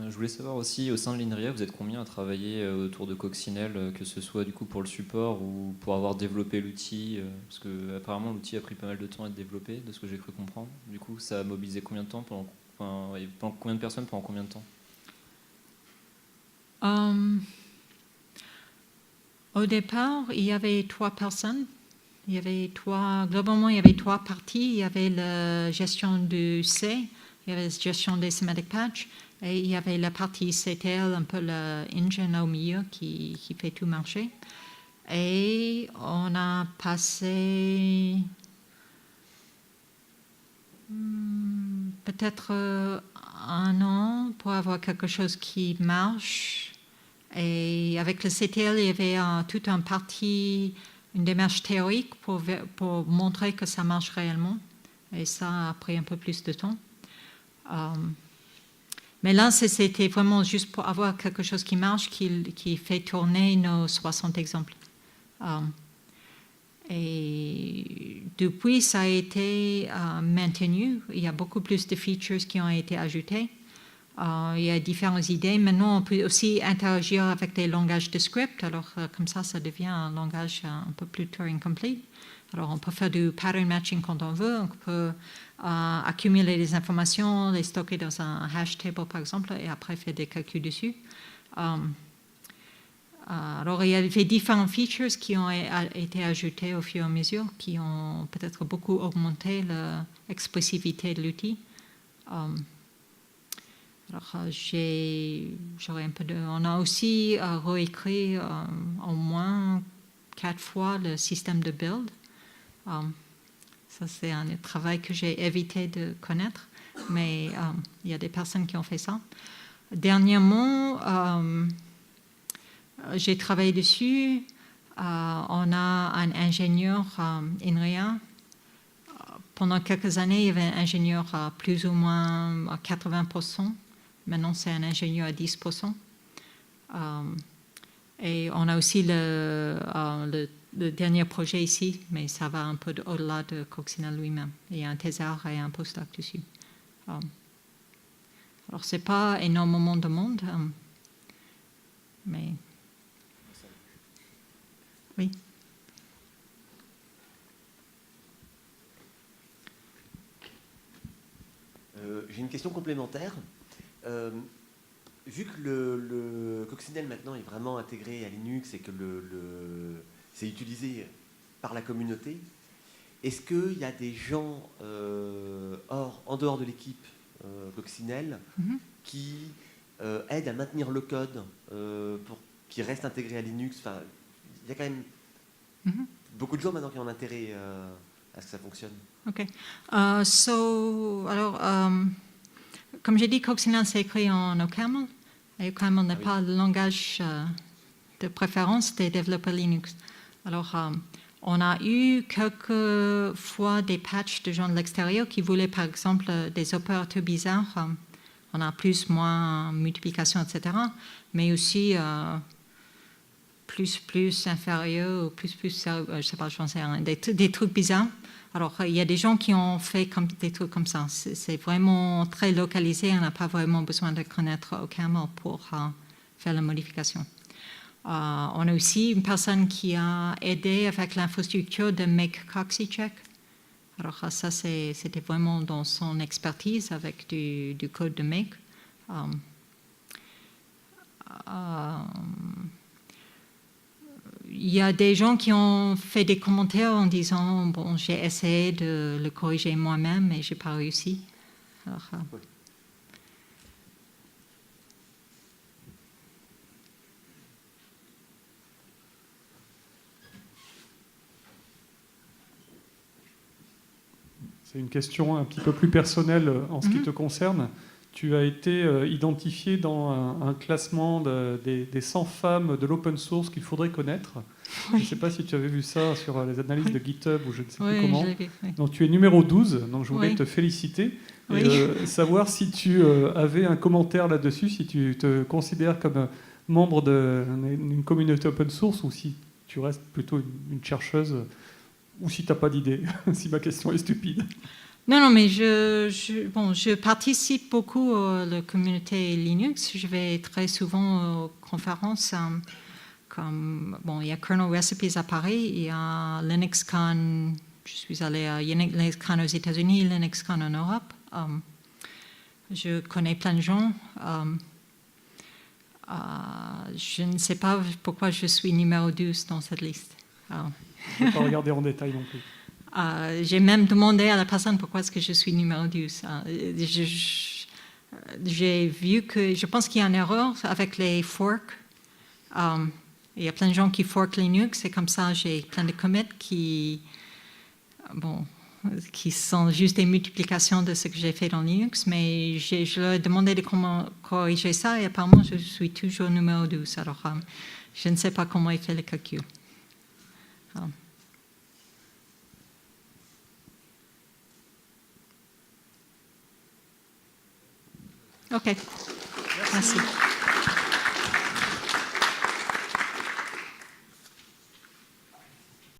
Je voulais savoir aussi, au sein de l'INRIA, vous êtes combien à travailler autour de Coccinelle, que ce soit du coup pour le support ou pour avoir développé l'outil, parce que apparemment l'outil a pris pas mal de temps à être développé, de ce que j'ai cru comprendre. Du coup, ça a mobilisé combien de temps pendant combien de personnes pendant combien de temps? Au départ, il y avait 3 personnes. Globalement, il y avait 3 parties. Il y avait la gestion du C, il y avait la gestion des semantic patch, et il y avait la partie CTL, un peu l'engine au milieu qui fait tout marcher. Et on a passé peut-être 1 an pour avoir quelque chose qui marche. Et avec le CTL, il y avait toute une démarche théorique pour montrer que ça marche réellement. Et ça a pris un peu plus de temps. Mais là, c'était vraiment juste pour avoir quelque chose qui marche, qui fait tourner nos 60 exemples. Et depuis, ça a été maintenu. Il y a beaucoup plus de features qui ont été ajoutées. Il y a différentes idées. Maintenant, on peut aussi interagir avec des langages de script. Alors, comme ça devient un langage un peu plus Turing complete. Alors, on peut faire du pattern matching quand on veut. On peut accumuler des informations, les stocker dans un hash table, par exemple, et après faire des calculs dessus. Alors, il y avait différents features qui ont été ajoutés au fur et à mesure, qui ont peut-être beaucoup augmenté l'expressivité de l'outil. Alors, on a aussi réécrit au moins 4 fois le système de build. Ça, c'est un travail que j'ai évité de connaître, mais il y a des personnes qui ont fait ça. Dernièrement, j'ai travaillé dessus. On a un ingénieur INRIA. Pendant quelques années, il y avait un ingénieur à plus ou moins à 80%. Maintenant, c'est un ingénieur à 10%. Et on a aussi le dernier projet ici, mais ça va un peu au-delà de Coccinelle lui-même. Il y a un thésard et un postdoc dessus. Alors, ce n'est pas énormément de monde, mais... Oui. J'ai une question complémentaire. Vu que le Coccinelle maintenant est vraiment intégré à Linux et que c'est utilisé par la communauté, est-ce qu'il y a des gens en dehors de l'équipe Coccinelle qui aident à maintenir le code pour qu'il reste intégré à Linux? Enfin, il y a quand même beaucoup de gens maintenant qui ont intérêt à ce que ça fonctionne. OK. Alors, comme j'ai dit, Coccinelle, c'est écrit en OCaml. Et OCaml n'est pas le langage de préférence des développeurs Linux. Alors, on a eu quelques fois des patchs de gens de l'extérieur qui voulaient, par exemple, des opérateurs bizarres. On a plus, moins, multiplication, etc. Mais aussi plus inférieur, ou plus, je ne sais pas, je pense des trucs bizarres. Alors, il y a des gens qui ont fait des trucs comme ça. C'est vraiment très localisé. On n'a pas vraiment besoin de connaître OCaml pour faire la modification. On a aussi une personne qui a aidé avec l'infrastructure de Make CoxyCheck. Alors, ça, c'était vraiment dans son expertise avec du code de Make. Il y a des gens qui ont fait des commentaires en disant « Bon, j'ai essayé de le corriger moi-même, mais je n'ai pas réussi. » Alors, C'est une question un petit peu plus personnelle en ce qui te concerne. Tu as été identifié dans un classement des 100 femmes de l'open source qu'il faudrait connaître. Oui. Je ne sais pas si tu avais vu ça sur les analyses de GitHub ou je ne sais plus comment. Je l'ai vu, oui. Donc tu es numéro 12, donc je voulais te féliciter et savoir si tu avais un commentaire là-dessus, si tu te considères comme membre d'une communauté open source ou si tu restes plutôt une chercheuse ou si tu n'as pas d'idée, si ma question est stupide. Non, mais je participe beaucoup à la communauté Linux. Je vais très souvent aux conférences. Il y a Kernel Recipes à Paris, il y a LinuxCon, je suis allée à LinuxCon aux États-Unis, LinuxCon en Europe. Je connais plein de gens. Je ne sais pas pourquoi je suis numéro 12 dans cette liste. Je ne vais pas regarder en détail non plus. J'ai même demandé à la personne pourquoi est-ce que je suis numéro 12. J'ai vu que, je pense qu'il y a une erreur avec les forks. Il y a plein de gens qui fork Linux et comme ça j'ai plein de commits qui sont juste des multiplications de ce que j'ai fait dans Linux, mais je leur ai demandé de comment corriger ça et apparemment je suis toujours numéro 12. Alors je ne sais pas comment il fait le calcul. OK. Merci.